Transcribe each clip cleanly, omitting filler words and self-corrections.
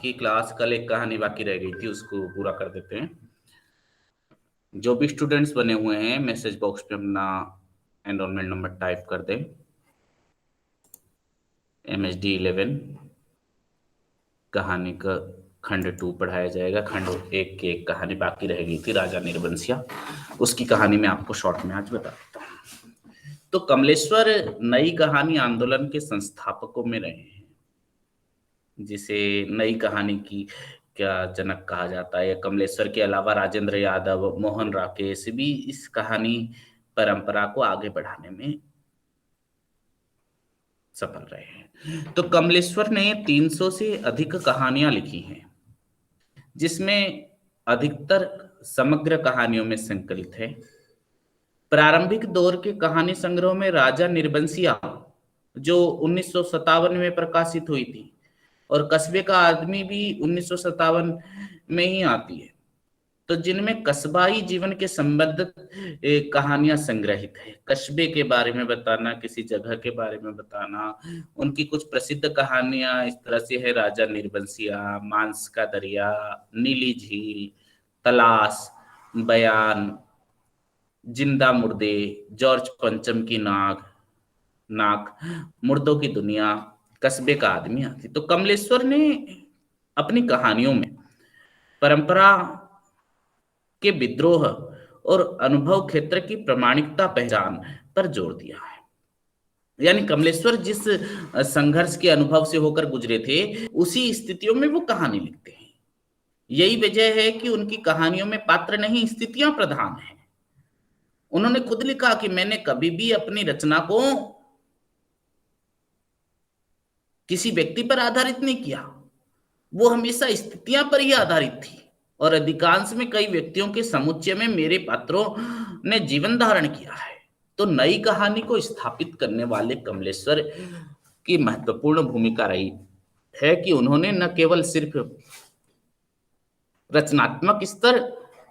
की क्लास, कल एक कहानी बाकी रह गई थी, उसको पूरा कर देते हैं। जो भी स्टूडेंट्स बने हुए हैं मैसेज बॉक्स पे अपना एनरोलमेंट नंबर टाइप कर दें। MSD 11 कहानी का खंड 2 पढ़ाया जाएगा। खंड 1 की एक कहानी बाकी रह गई थी, राजा निर्बंसिया। उसकी कहानी मैं आपको शॉर्ट में आज बता देता हूँ। तो कमलेश्वर नई कहानी आंदोलन के संस्थापकों में रहे हैं, जिसे नई कहानी की क्या जनक कहा जाता है। कमलेश्वर के अलावा राजेंद्र यादव, मोहन राकेश भी इस कहानी परंपरा को आगे बढ़ाने में सफल रहे हैं। तो कमलेश्वर ने 300 से अधिक कहानियां लिखी हैं, जिसमें अधिकतर समग्र कहानियों में संकलित है। प्रारंभिक दौर के कहानी संग्रह में राजा निर्बंसिया, जो 1957 में प्रकाशित हुई थी, और कस्बे का आदमी भी 1957 में ही आती है, तो जिनमें कस्बाई जीवन के संबंधित कहानियां संग्रहित है। कस्बे के बारे में बताना, किसी जगह के बारे में बताना। उनकी कुछ प्रसिद्ध कहानियां इस तरह से है: राजा निर्बंसिया, मांस का दरिया, नीली झील, तलाश, बयान, जिंदा मुर्दे, जॉर्ज पंचम की नाक, मुर्दों की दुनिया, कस्बे का आदमी आती। तो कमलेश्वर ने अपनी कहानियों में परंपरा के विद्रोह और अनुभव क्षेत्र की प्रामाणिकता पहचान पर जोर दिया है। यानी कमलेश्वर जिस संघर्ष के अनुभव से होकर गुजरे थे, उसी स्थितियों में वो कहानी लिखते हैं। यही वजह है कि उनकी कहानियों में पात्र नहीं, स्थितियां प्रधान हैं। उन्होंने खुद लिखा कि मैंने कभी भी अपनी रचना को किसी व्यक्ति पर आधारित नहीं किया, वो हमेशा स्थितियां पर ही आधारित थी, और अधिकांश में कई व्यक्तियों के समुच्चय में मेरे पात्रों ने जीवन धारण किया है। तो नई कहानी को स्थापित करने वाले कमलेश्वर की महत्वपूर्ण भूमिका रही है कि उन्होंने न केवल सिर्फ रचनात्मक स्तर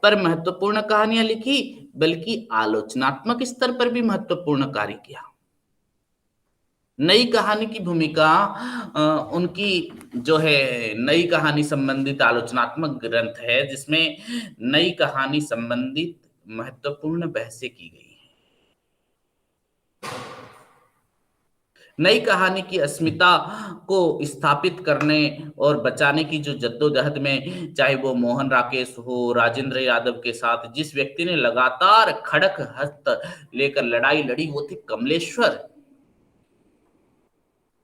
पर महत्वपूर्ण कहानियां लिखी, बल्कि आलोचनात्मक स्तर पर भी महत्वपूर्ण कार्य किया। नई कहानी की भूमिका उनकी जो है, नई कहानी संबंधित आलोचनात्मक ग्रंथ है, जिसमें नई कहानी संबंधित महत्वपूर्ण बहसें की गई हैं। नई कहानी की अस्मिता को स्थापित करने और बचाने की जो जद्दोजहद में, चाहे वो मोहन राकेश हो, राजेंद्र यादव के साथ जिस व्यक्ति ने लगातार खड़क हस्त लेकर लड़ाई लड़ी, वो थे कमलेश्वर।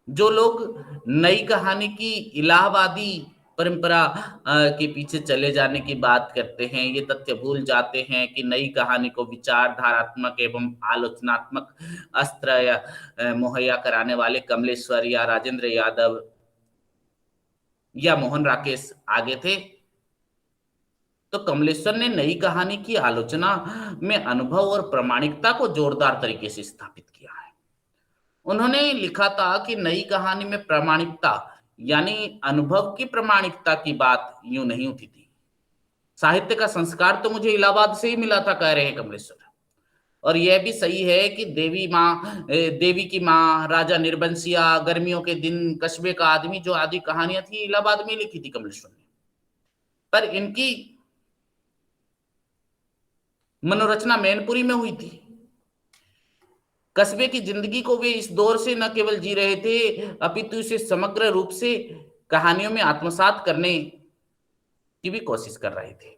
जो लोग नई कहानी की इलाहाबादी परंपरा के पीछे चले जाने की बात करते हैं, ये तथ्य भूल जाते हैं कि नई कहानी को विचारधारात्मक एवं आलोचनात्मक अस्त्र मुहैया कराने वाले कमलेश्वर या राजेंद्र यादव या मोहन राकेश आगे थे। तो कमलेश्वर ने नई कहानी की आलोचना में अनुभव और प्रामाणिकता को जोरदार तरीके से स्थापित किया है। उन्होंने लिखा था कि नई कहानी में प्रामाणिकता यानी अनुभव की प्रामाणिकता की बात यूं नहीं उठी थी। साहित्य का संस्कार तो मुझे इलाहाबाद से ही मिला था, कह रहे हैं कमलेश्वर। और यह भी सही है कि देवी की माँ, राजा निर्बंसिया, गर्मियों के दिन, कस्बे का आदमी, जो आदि कहानियां थी, इलाहाबाद में लिखी थी कमलेश्वर ने। पर इनकी मनोरचना मैनपुरी में हुई थी। कस्बे की जिंदगी को वे इस दौर से न केवल जी रहे थे, अपितु इसे समग्र रूप से कहानियों में आत्मसात करने की भी कोशिश कर रहे थे।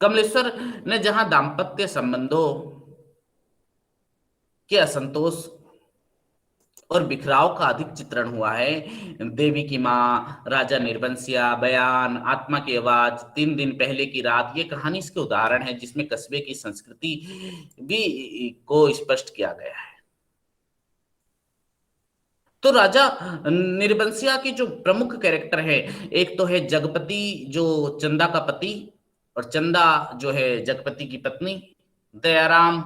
कमलेश्वर ने जहां दाम्पत्य संबंधों के असंतोष और बिखराव का अधिक चित्रण हुआ है, देवी की माँ, राजा निर्बंसिया, बयान, आत्मा की आवाज, 3 दिन पहले की रात, ये कहानी इसके उदाहरण है, जिसमें कस्बे की संस्कृति भी को स्पष्ट किया गया है। तो राजा निर्बंसिया के जो प्रमुख कैरेक्टर है, एक तो है जगपति, जो चंदा का पति, और चंदा जो है जगपति की पत्नी। दयाराम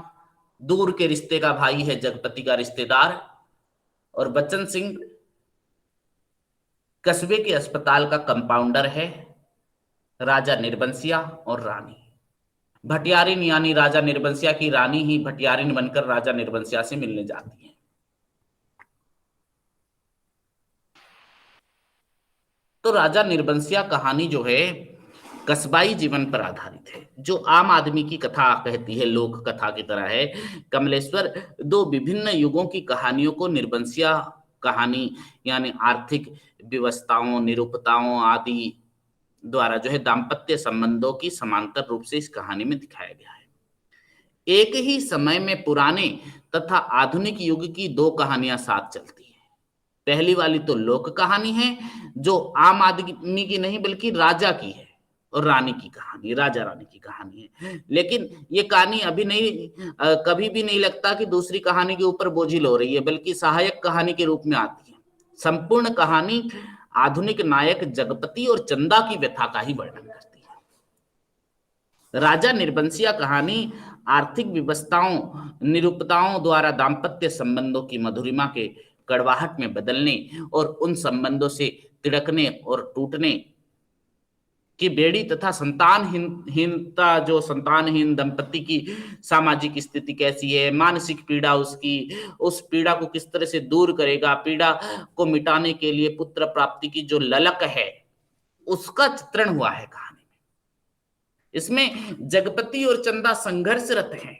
दूर के रिश्ते का भाई है, जगपति का रिश्तेदार। और बच्चन सिंह कस्बे के अस्पताल का कंपाउंडर है, राजा निर्बंसिया और रानी। भटियारिन यानी राजा निर्बंसिया की रानी ही भटियारिन बनकर राजा निर्बंसिया से मिलने जाती है। तो राजा निर्बंसिया कहानी जो है कस्बाई जीवन पर आधारित है, जो आम आदमी की कथा कहती है, लोक कथा की तरह है। कमलेश्वर दो विभिन्न युगों की कहानियों को निर्बंसिया कहानी यानी आर्थिक व्यवस्थाओं, निरूपताओं आदि द्वारा जो है दाम्पत्य संबंधों की समांतर रूप से इस कहानी में दिखाया गया है। एक ही समय में पुराने तथा आधुनिक युग की दो कहानियां साथ चलती हैं। पहली वाली तो लोक कहानी है, जो आम आदमी की नहीं बल्कि राजा की है, और रानी की कहानी, राजा रानी की कहानी है। लेकिन ये कहानी अभी नहीं, कभी भी नहीं लगता कि दूसरी कहानी के ऊपर बोझिल हो रही है, बल्कि सहायक कहानी के रूप में आती है। संपूर्ण कहानी आधुनिक नायक जगपति और चंदा की व्यथा का ही वर्णन करती है। राजा निर्बंसिया कहानी आर्थिक व्यवस्थाओं, निरूपताओं द्वारा दाम्पत्य संबंधों की मधुरिमा के कड़वाहट में बदलने और उन संबंधों से तिड़कने और टूटने की बेड़ी तथा संतानहीनता, जो संतानहीन दंपति की सामाजिक स्थिति कैसी है, मानसिक पीड़ा उसकी, उस पीड़ा को किस तरह से दूर करेगा, पीड़ा को मिटाने के लिए पुत्र प्राप्ति की जो ललक है, उसका चित्रण हुआ है कहानी में। इसमें जगपति और चंदा संघर्षरत हैं।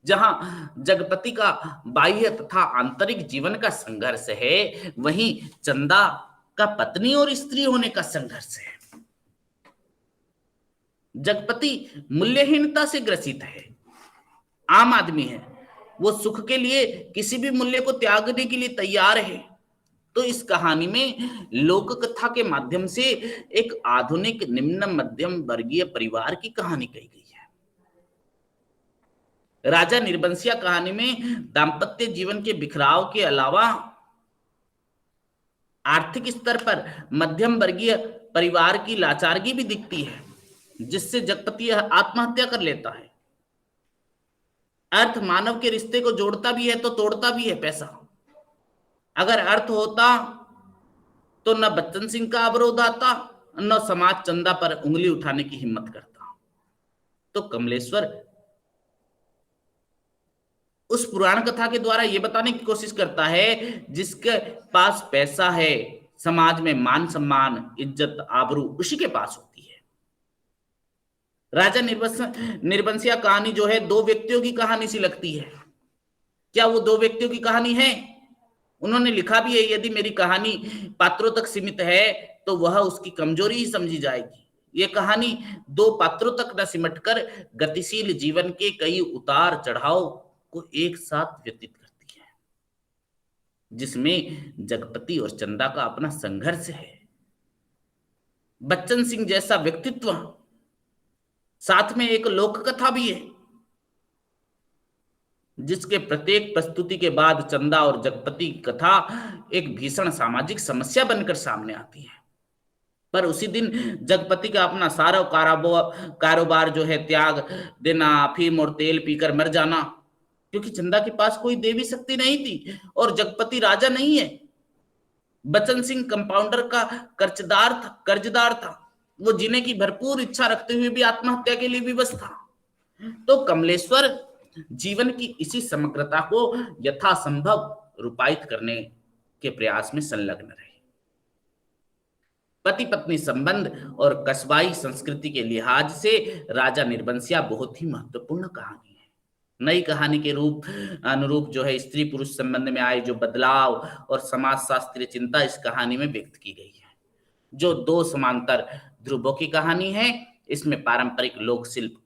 जहां जगपति का बाह्य तथा आंतरिक जीवन का संघर्ष है, वहीं चंदा का पत्नी और स्त्री होने का संघर्ष है। जगपति मूल्यहीनता से ग्रसित है, आम आदमी है, वो सुख के लिए किसी भी मूल्य को त्यागने के लिए तैयार है। तो इस कहानी में लोक कथा के माध्यम से एक आधुनिक निम्न मध्यम वर्गीय परिवार की कहानी कही गई है। राजा निर्बंसिया कहानी में दाम्पत्य जीवन के बिखराव के अलावा आर्थिक स्तर पर मध्यम वर्गीय परिवार की लाचारगी भी दिखती है, जिससे जगपति आत्महत्या कर लेता है। अर्थ मानव के रिश्ते को जोड़ता भी है तो तोड़ता भी है पैसा। अगर अर्थ होता तो न बच्चन सिंह का अवरोध आता, न समाज चंदा पर उंगली उठाने की हिम्मत करता। तो कमलेश्वर उस पुराण कथा के द्वारा यह बताने की कोशिश करता है, जिसके पास पैसा है, समाज में मान सम्मान, इज्जत, आबरू उसी के पास होती है। राजा निर्बंसिया कहानी जो है दो व्यक्तियों की कहानी सी लगती है। क्या वो दो व्यक्तियों की कहानी है? उन्होंने लिखा भी है, यदि मेरी कहानी पात्रों तक सीमित है तो वह उसकी कमजोरी ही समझी जाएगी। ये कहानी दो पात्रों तक न सिमटकर गतिशील जीवन के कई उतार चढ़ाव को एक साथ व्यतीत करती है, जिसमें जगपति और चंदा का अपना संघर्ष है। बच्चन सिंह जैसा व्यक्तित्व, साथ में एक लोक कथा भी है, जिसके प्रत्येक प्रस्तुति के बाद चंदा और जगपति की कथा एक भीषण सामाजिक समस्या बनकर सामने आती है। पर उसी दिन जगपति का अपना सारा कारोबार जो है त्याग देना, अफीम और तेल पीकर मर जाना, क्योंकि चंदा के पास कोई देवी शक्ति नहीं थी और जगपति राजा नहीं है। बच्चन सिंह कंपाउंडर का कर्जदार था। वो जीने की भरपूर इच्छा रखते हुए भी आत्महत्या के लिए विवश था। तो कमलेश्वर जीवन की इसी समग्रता को यथासंभव रूपायित करने के प्रयास में संलग्न रहे। पति पत्नी संबंध और कस्बाई संस्कृति के लिहाज से राजा निर्बंसिया बहुत ही महत्वपूर्ण कहानी है। नई कहानी के रूप अनुरूप जो है स्त्री पुरुष संबंध में आए जो बदलाव और समाज शास्त्रीय चिंता इस कहानी में व्यक्त की गई है। जो दो समांतर ध्रुवों की कहानी है, इसमें पारंपरिक लोक शिल्प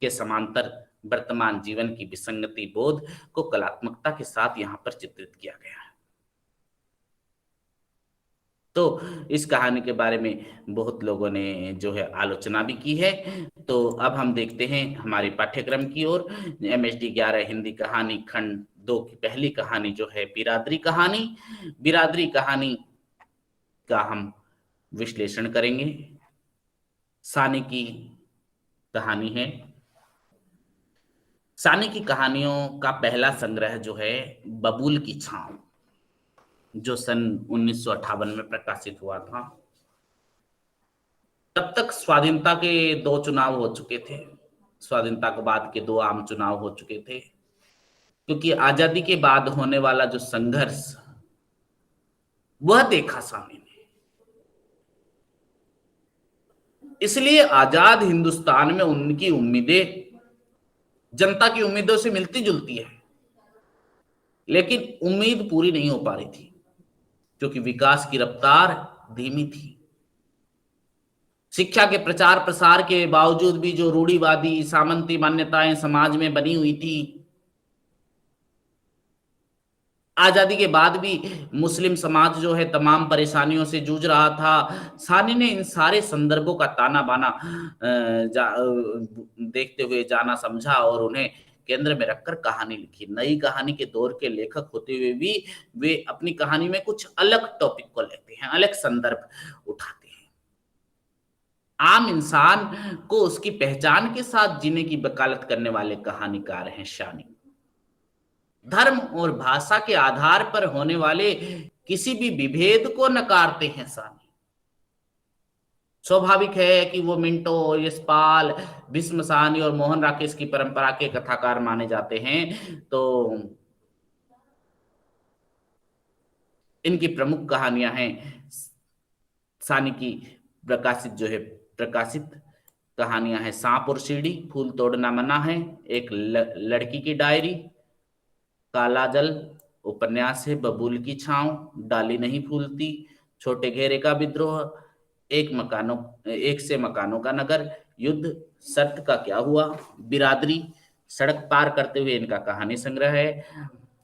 के समांतर वर्तमान जीवन की विसंगति बोध को कलात्मकता के साथ यहां पर चित्रित किया गया है। तो इस कहानी के बारे में बहुत लोगों ने जो है आलोचना भी की है। तो अब हम देखते हैं हमारे पाठ्यक्रम की ओर। MSD 11 हिंदी कहानी खंड 2 की पहली कहानी जो है बिरादरी कहानी। बिरादरी कहानी का हम विश्लेषण करेंगे। सानी की कहानी है। सानी की कहानियों का पहला संग्रह जो है बबूल की छांव, जो सन 1958 में प्रकाशित हुआ था। तब तक स्वाधीनता के 2 चुनाव हो चुके थे। स्वाधीनता के बाद के 2 आम चुनाव हो चुके थे, क्योंकि आजादी के बाद होने वाला जो संघर्ष वह देखा सानी ने। इसलिए आजाद हिंदुस्तान में उनकी उम्मीदें जनता की उम्मीदों से मिलती जुलती है, लेकिन उम्मीद पूरी नहीं हो पा रही थी, क्योंकि विकास की रफ्तार धीमी थी। शिक्षा के प्रचार प्रसार के बावजूद भी जो रूढ़िवादी सामंती मान्यताएं समाज में बनी हुई थी, आजादी के बाद भी मुस्लिम समाज जो है तमाम परेशानियों से जूझ रहा था। सानी ने इन सारे संदर्भों का ताना बाना देखते हुए जाना समझा और उन्हें केंद्र में रखकर कहानी लिखी। नई कहानी के दौर के लेखक होते हुए भी वे अपनी कहानी में कुछ अलग टॉपिक को लेते हैं, अलग संदर्भ उठाते हैं। आम इंसान को उसकी पहचान के साथ जीने की वकालत करने वाले कहानीकार हैं सानी। धर्म और भाषा के आधार पर होने वाले किसी भी विभेद को नकारते हैं सानी। स्वाभाविक है कि वो मिंटो, यशपाल, भीष्म साहनी और मोहन राकेश की परंपरा के कथाकार माने जाते हैं, तो इनकी प्रमुख कहानियां हैं सानी की प्रकाशित कहानियां हैं सांप और सीढ़ी, फूल तोड़ना मना है, एक लड़की की डायरी, काला जल उपन्यास है, बबूल की छांव, डाली नहीं फूलती, छोटे घेरे का विद्रोह, एक से मकानों का नगर, युद्ध, शर्त का क्या हुआ, बिरादरी, सड़क पार करते हुए इनका कहानी संग्रह है,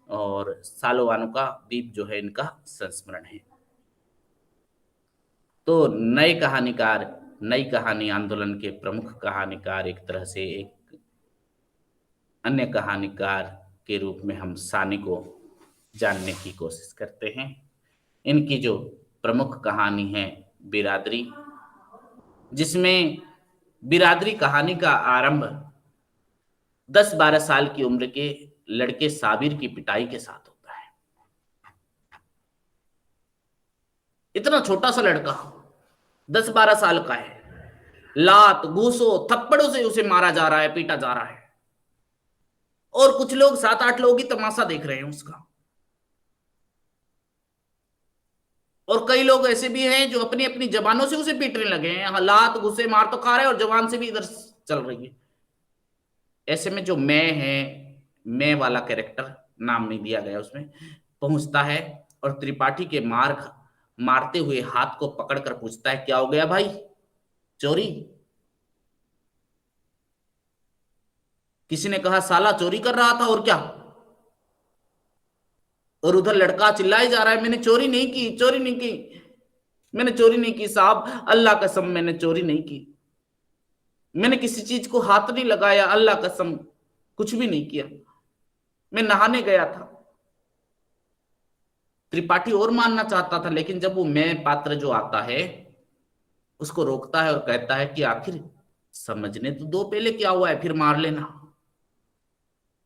और सालोवानों का द्वीप जो है इनका संस्मरण है। तो नए कहानीकार, नई कहानी आंदोलन के प्रमुख कहानीकार, एक तरह से एक अन्य कहानीकार के रूप में हम सानी को जानने की कोशिश करते हैं। इनकी जो प्रमुख कहानी है बिरादरी, जिसमें बिरादरी कहानी का आरंभ 10-12 साल की उम्र के लड़के साबिर की पिटाई के साथ होता है। इतना छोटा सा लड़का 10-12 साल का है, लात घूसों थप्पड़ों से उसे मारा जा रहा है, पीटा जा रहा है, और कुछ लोग 7-8 लोग ही तमाशा देख रहे हैं उसका। और कई लोग ऐसे भी हैं जो अपनी अपनी जबानों से उसे पीटने लगे हैं, लात घुसे मार तो खा रहे हैं और जबान से भी इधर चल रही है। ऐसे में जो मैं है, मैं वाला कैरेक्टर, नाम नहीं दिया गया उसमें, पहुंचता है और त्रिपाठी के मारते हुए हाथ को पकड़कर पूछता है, क्या हो गया भाई, चोरी? किसी ने कहा साला चोरी कर रहा था और क्या? और उधर लड़का चिल्लाए जा रहा है, मैंने चोरी नहीं की, चोरी नहीं की, मैंने चोरी नहीं की साहब, अल्लाह कसम मैंने चोरी नहीं की, मैंने किसी चीज को हाथ नहीं लगाया, अल्लाह कसम कुछ भी नहीं किया, मैं नहाने गया था। त्रिपाठी और मानना चाहता था, लेकिन जब वो मैं पात्र जो आता है उसको रोकता है और कहता है कि आखिर समझने तो दो पहले क्या हुआ है, फिर मार लेना।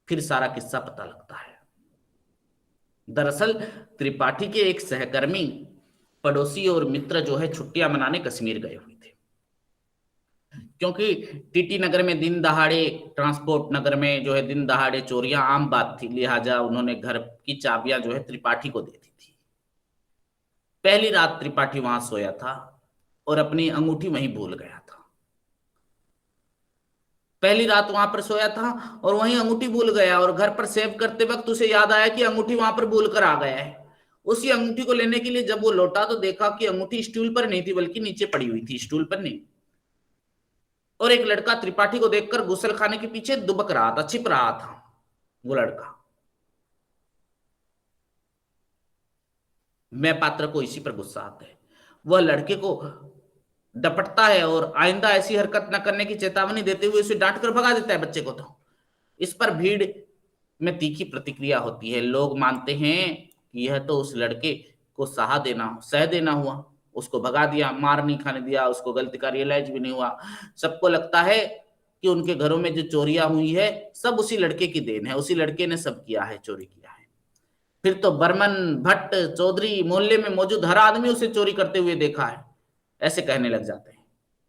फिर सारा किस्सा पता लगता है। दरअसल त्रिपाठी के एक सहकर्मी, पड़ोसी और मित्र जो है छुट्टियां मनाने कश्मीर गए हुए थे, क्योंकि टीटी नगर में दिन दहाड़े, ट्रांसपोर्ट नगर में जो है दिन दहाड़े चोरियां आम बात थी, लिहाजा उन्होंने घर की चाबियां जो है त्रिपाठी को दे दी थी। पहली रात त्रिपाठी वहां सोया था और अपनी अंगूठी वहीं भूल गया था। पहली रात वहां पर सोया था और वहीं अंगूठी भूल गया, और घर पर सेव करते वक्त उसे याद आया कि अंगूठी वहां पर भूल कर आ गया है। उसी अंगूठी को लेने के लिए जब वो लौटा तो देखा कि अंगूठी स्टूल पर नहीं थी, बल्कि नीचे पड़ी हुई थी, स्टूल पर नहीं। और एक लड़का त्रिपाठी को देखकर गुसल खाने के पीछे दुबक रहा था, छिप रहा था वो लड़का। मैं पात्र को इसी पर गुस्सा आता है। वह लड़के को डपटता है और आइंदा ऐसी हरकत न करने की चेतावनी देते हुए उसे डांट कर भगा देता है बच्चे को। तो इस पर भीड़ में तीखी प्रतिक्रिया होती है। लोग मानते हैं कि यह तो उस लड़के को सह देना हुआ, उसको भगा दिया, मार नहीं खाने दिया, उसको गलती का रियलाइज भी नहीं हुआ। सबको लगता है कि उनके घरों में जो चोरियां हुई है सब उसी लड़के की देन है, उसी लड़के ने सब किया है, चोरी किया है। फिर तो बर्मन, भट्ट, चौधरी, मोहल्ले में मौजूद हर आदमी उसे चोरी करते हुए देखा है, ऐसे कहने लग जाते हैं।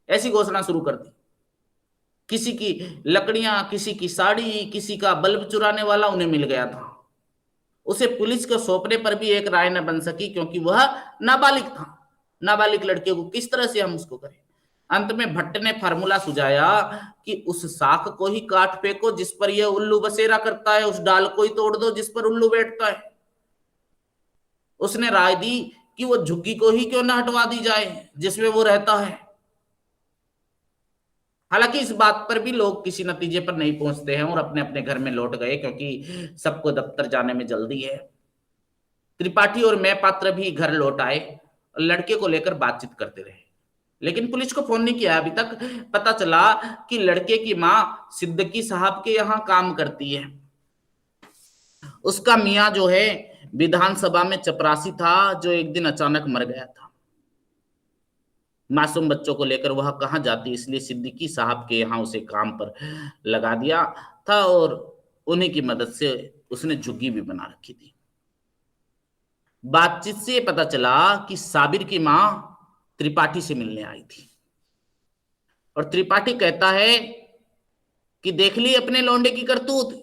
ऐसी घोषणा शुरू कर दी। किसी की लकड़ियां, किसी की साड़ी, किसी का बल्ब चुराने वाला उन्हें मिल गया था। उसे पुलिस को सौंपने पर भी एक राय न बन सकी, क्योंकि वह नाबालिग था। नाबालिग लड़के को किस तरह से हम उसको करें। अंत में भट्ट ने फार्मूला सुझाया कि उस शाख को ही काट फेंको जिस पर यह उल्लू बसेरा करता है, उस डाल को ही तोड़ दो जिस पर उल्लू बैठता है। उसने राय दी कि वो झुग्गी को ही क्यों न हटवा दी जाए जिसमें वो रहता है। हालांकि इस बात पर भी लोग किसी नतीजे पर नहीं पहुंचते हैं और अपने अपने घर में लौट गए, क्योंकि सबको दफ्तर जाने में जल्दी है। त्रिपाठी और मैं पात्र भी घर लौट आए और लड़के को लेकर बातचीत करते रहे, लेकिन पुलिस को फोन नहीं किया अभी तक। पता चला कि लड़के की माँ सिद्दीकी साहब के यहाँ काम करती है। उसका मियाँ जो है विधानसभा में चपरासी था, जो एक दिन अचानक मर गया था। मासूम बच्चों को लेकर वह कहाँ जाती, इसलिए सिद्दीकी साहब के यहाँ उसे काम पर लगा दिया था और उन्हीं की मदद से उसने झुग्गी भी बना रखी थी। बातचीत से पता चला कि साबिर की मां त्रिपाठी से मिलने आई थी और त्रिपाठी कहता है कि देख ली अपने लौंडे की करतूत।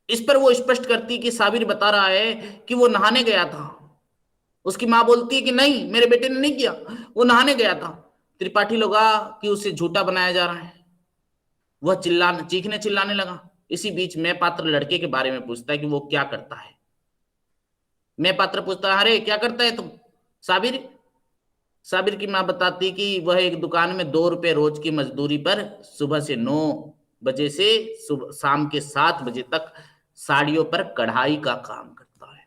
इस पर वो स्पष्ट करती कि साबिर बता रहा है कि वो नहाने गया था। उसकी मां बोलती है कि नहीं, मेरे बेटे ने नहीं किया, वो नहाने गया था। त्रिपाठी लगा कि उसे झूठा बनाया जा रहा है। वह चिल्लाने, चीखने चिल्लाने लगा। इसी बीच मैं पात्र लड़के के बारे में पूछता है कि वो क्या करता है। मैं पात्र पूछता है, अरे क्या करता है तुम? साबिर साबिर की मां बताती कि वह एक दुकान में 2 रुपए रोज की मजदूरी पर सुबह से 9 बजे से सुबह शाम के 7 बजे तक साड़ियों पर कढ़ाई का काम करता है।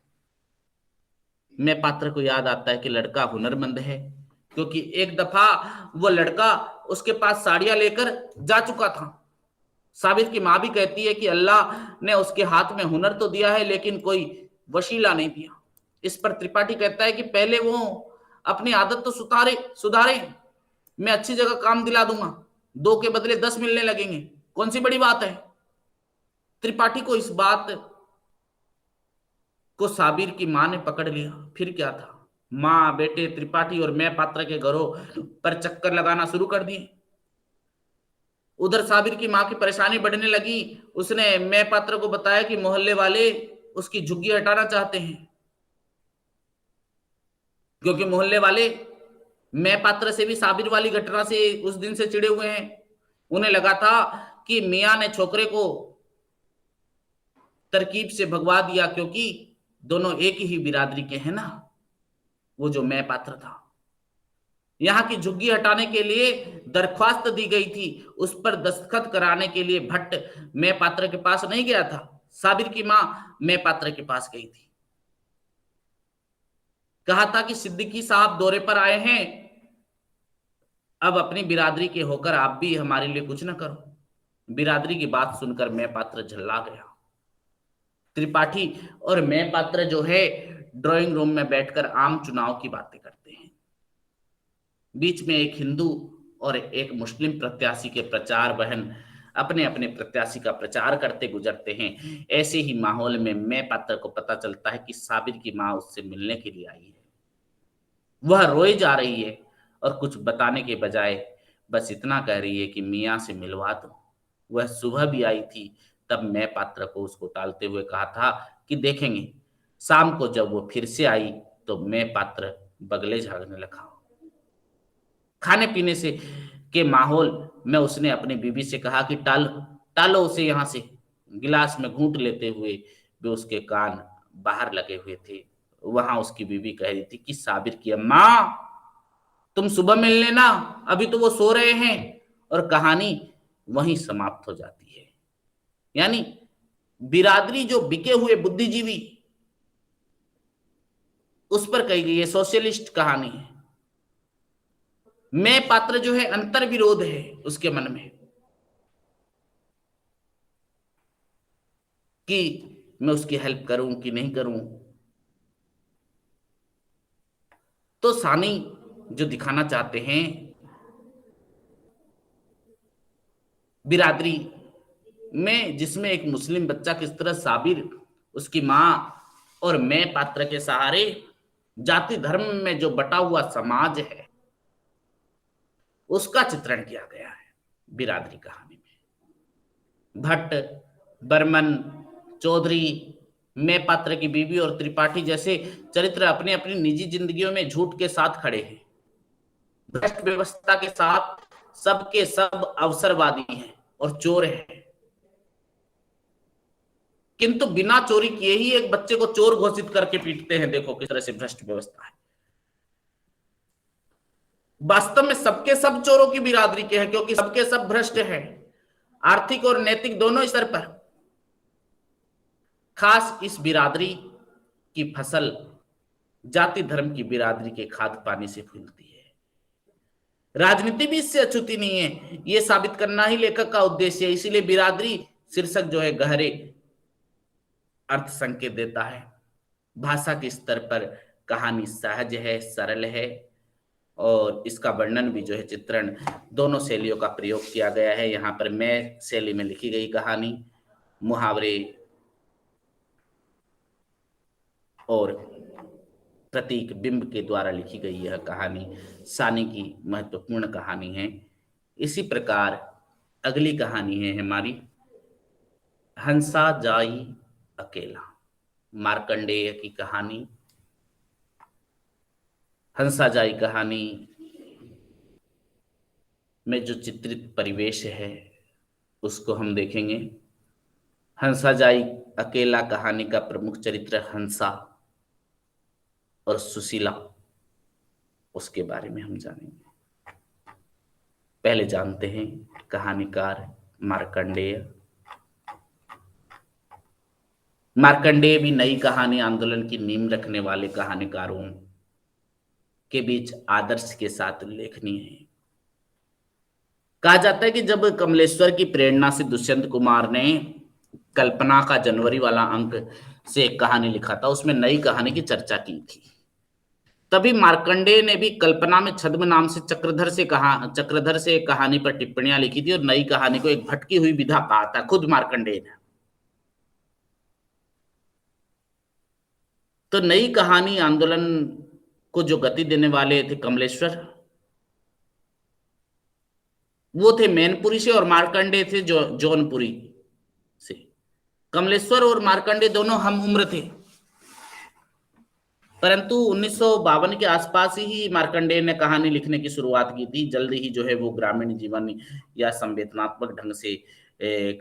मैं पात्र को याद आता है कि लड़का हुनरमंद है, क्योंकि एक दफा वो लड़का उसके पास साड़ियां लेकर जा चुका था। साबिर की मां भी कहती है कि अल्लाह ने उसके हाथ में हुनर तो दिया है, लेकिन कोई वशीला नहीं दिया। इस पर त्रिपाठी कहता है कि पहले वो अपनी आदत तो सुधारे सुधारे, मैं अच्छी जगह काम दिला दूंगा, 2 के बदले 10 मिलने लगेंगे, कौन सी बड़ी बात है। त्रिपाठी को इस बात को साबिर की मां ने पकड़ लिया। फिर क्या था, माँ बेटे त्रिपाठी और मैं पात्र के घरों पर चक्कर लगाना शुरू कर दिए। उधर साबिर की मां की परेशानी बढ़ने लगी। उसने मैं पात्र को बताया कि मोहल्ले वाले उसकी झुग्गी हटाना चाहते हैं, क्योंकि मोहल्ले वाले मैं पात्र से भी साबिर वाली घटना से उस दिन से चिढ़े हुए हैं। उन्हें लगा था कि मियां ने छोकरे को तरकीब से भगवा दिया, क्योंकि दोनों एक ही बिरादरी के हैं ना, वो जो मैं पात्र था। यहाँ की झुग्गी हटाने के लिए दरख्वास्त दी गई थी। उस पर दस्तखत कराने के लिए भट्ट मैं पात्र के पास नहीं गया था, साबिर की मां मैं पात्र के पास गई थी। कहा था कि सिद्दीकी साहब दौरे पर आए हैं, अब अपनी बिरादरी के होकर आप भी हमारे लिए कुछ ना करो। बिरादरी की बात सुनकर मैं पात्र झल्ला गया। त्रिपाठी और मैं पात्र जो है ड्राइंग रूम में बैठकर आम चुनाव की बातें करते हैं। बीच में एक हिंदू और एक मुस्लिम प्रत्याशी के प्रचार बहन अपने अपने प्रत्याशी का प्रचार करते गुजरते हैं। ऐसे ही माहौल में मैं पात्र को पता चलता है कि साबिर की मां उससे मिलने के लिए आई है। वह रोए जा रही है और कुछ बताने के बजाय बस इतना कह रही है कि मियाँ से मिलवा दो। वह सुबह भी आई थी, तब मैं पात्र को उसको टालते हुए कहा था कि देखेंगे। शाम को जब वो फिर से आई तो मैं पात्र बगले झाड़ने लगा। खाने पीने से के माहौल में उसने अपनी बीवी से कहा कि टालो टालो उसे यहाँ से। गिलास में घूंट लेते हुए भी उसके कान बाहर लगे हुए थे। वहां उसकी बीवी कह रही थी कि साबिर की अम्मा, तुम सुबह मिल लेना, अभी तो वो सो रहे हैं। और कहानी वहीं समाप्त हो जाती है। यानी बिरादरी जो बिके हुए बुद्धिजीवी, उस पर कही गई है सोशलिस्ट कहानी है। मैं पात्र जो है अंतर विरोध है उसके मन में कि मैं उसकी हेल्प करूं कि नहीं करूं। तो सानी जो दिखाना चाहते हैं बिरादरी में, जिसमें एक मुस्लिम बच्चा किस तरह साबिर, उसकी मां और मैं पात्र के सहारे जाति धर्म में जो बटा हुआ समाज है उसका चित्रण किया गया है बिरादरी कहानी में। भट्ट, बर्मन, चौधरी, मैं पात्र की बीवी और त्रिपाठी जैसे चरित्र अपनी अपनी निजी जिंदगियों में झूठ के साथ खड़े हैं, भ्रष्ट व्यवस्था के साथ सबके सब अवसरवादी हैं और चोर हैं, किंतु बिना चोरी किए ही एक बच्चे को चोर घोषित करके पीटते हैं। देखो किस तरह से भ्रष्ट व्यवस्था है। वास्तव में सबके सब चोरों की बिरादरी के हैं, क्योंकि सबके सब भ्रष्ट हैं, आर्थिक और नैतिक दोनों स्तर पर। खास इस बिरादरी की फसल जाति धर्म की बिरादरी के खाद पानी से फूलती है। राजनीति भी इससे अछूती नहीं है, यह साबित करना ही लेखक का उद्देश्य है। इसीलिए बिरादरी शीर्षक जो है गहरे अर्थ संकेत देता है। भाषा के स्तर पर कहानी सहज है, सरल है, और इसका वर्णन भी जो है, चित्रण, दोनों शैलियों का प्रयोग किया गया है। यहाँ पर मैं शैली में लिखी गई कहानी, मुहावरे और प्रतीक बिंब के द्वारा लिखी गई यह कहानी सानी की महत्वपूर्ण कहानी है। इसी प्रकार अगली कहानी है हमारी हंसा जाई अकेला, मार्कंडेय की कहानी। हंसा जाई कहानी में जो चित्रित परिवेश है उसको हम देखेंगे। हंसा जाई अकेला कहानी का प्रमुख चरित्र हंसा और सुशीला, उसके बारे में हम जानेंगे। पहले जानते हैं कहानीकार मार्कंडेय। मार्कंडेय भी नई कहानी आंदोलन की नींव रखने वाले कहानीकारों के बीच आदर्श के साथ उल्लेखनीय है। कहा जाता है कि जब कमलेश्वर की प्रेरणा से दुष्यंत कुमार ने कल्पना का जनवरी वाला अंक से एक कहानी लिखा था, उसमें नई कहानी की चर्चा की थी। तभी मार्कंडेय ने भी कल्पना में छद्म नाम से चक्रधर से एक कहानी पर टिप्पणियां लिखी थी और नई कहानी को एक भटकी हुई विधा कहा था, खुद मार्कंडेय ने। तो नई कहानी आंदोलन को जो गति देने वाले थे कमलेश्वर, वो थे मैनपुरी से, और मार्कंडेय थे जो जौनपुरी से। कमलेश्वर और मार्कंडेय दोनों हम उम्र थे, परंतु 1952 के आसपास ही मार्कंडेय ने कहानी लिखने की शुरुआत की थी। जल्द ही जो है वो ग्रामीण जीवन या संवेदनात्मक ढंग से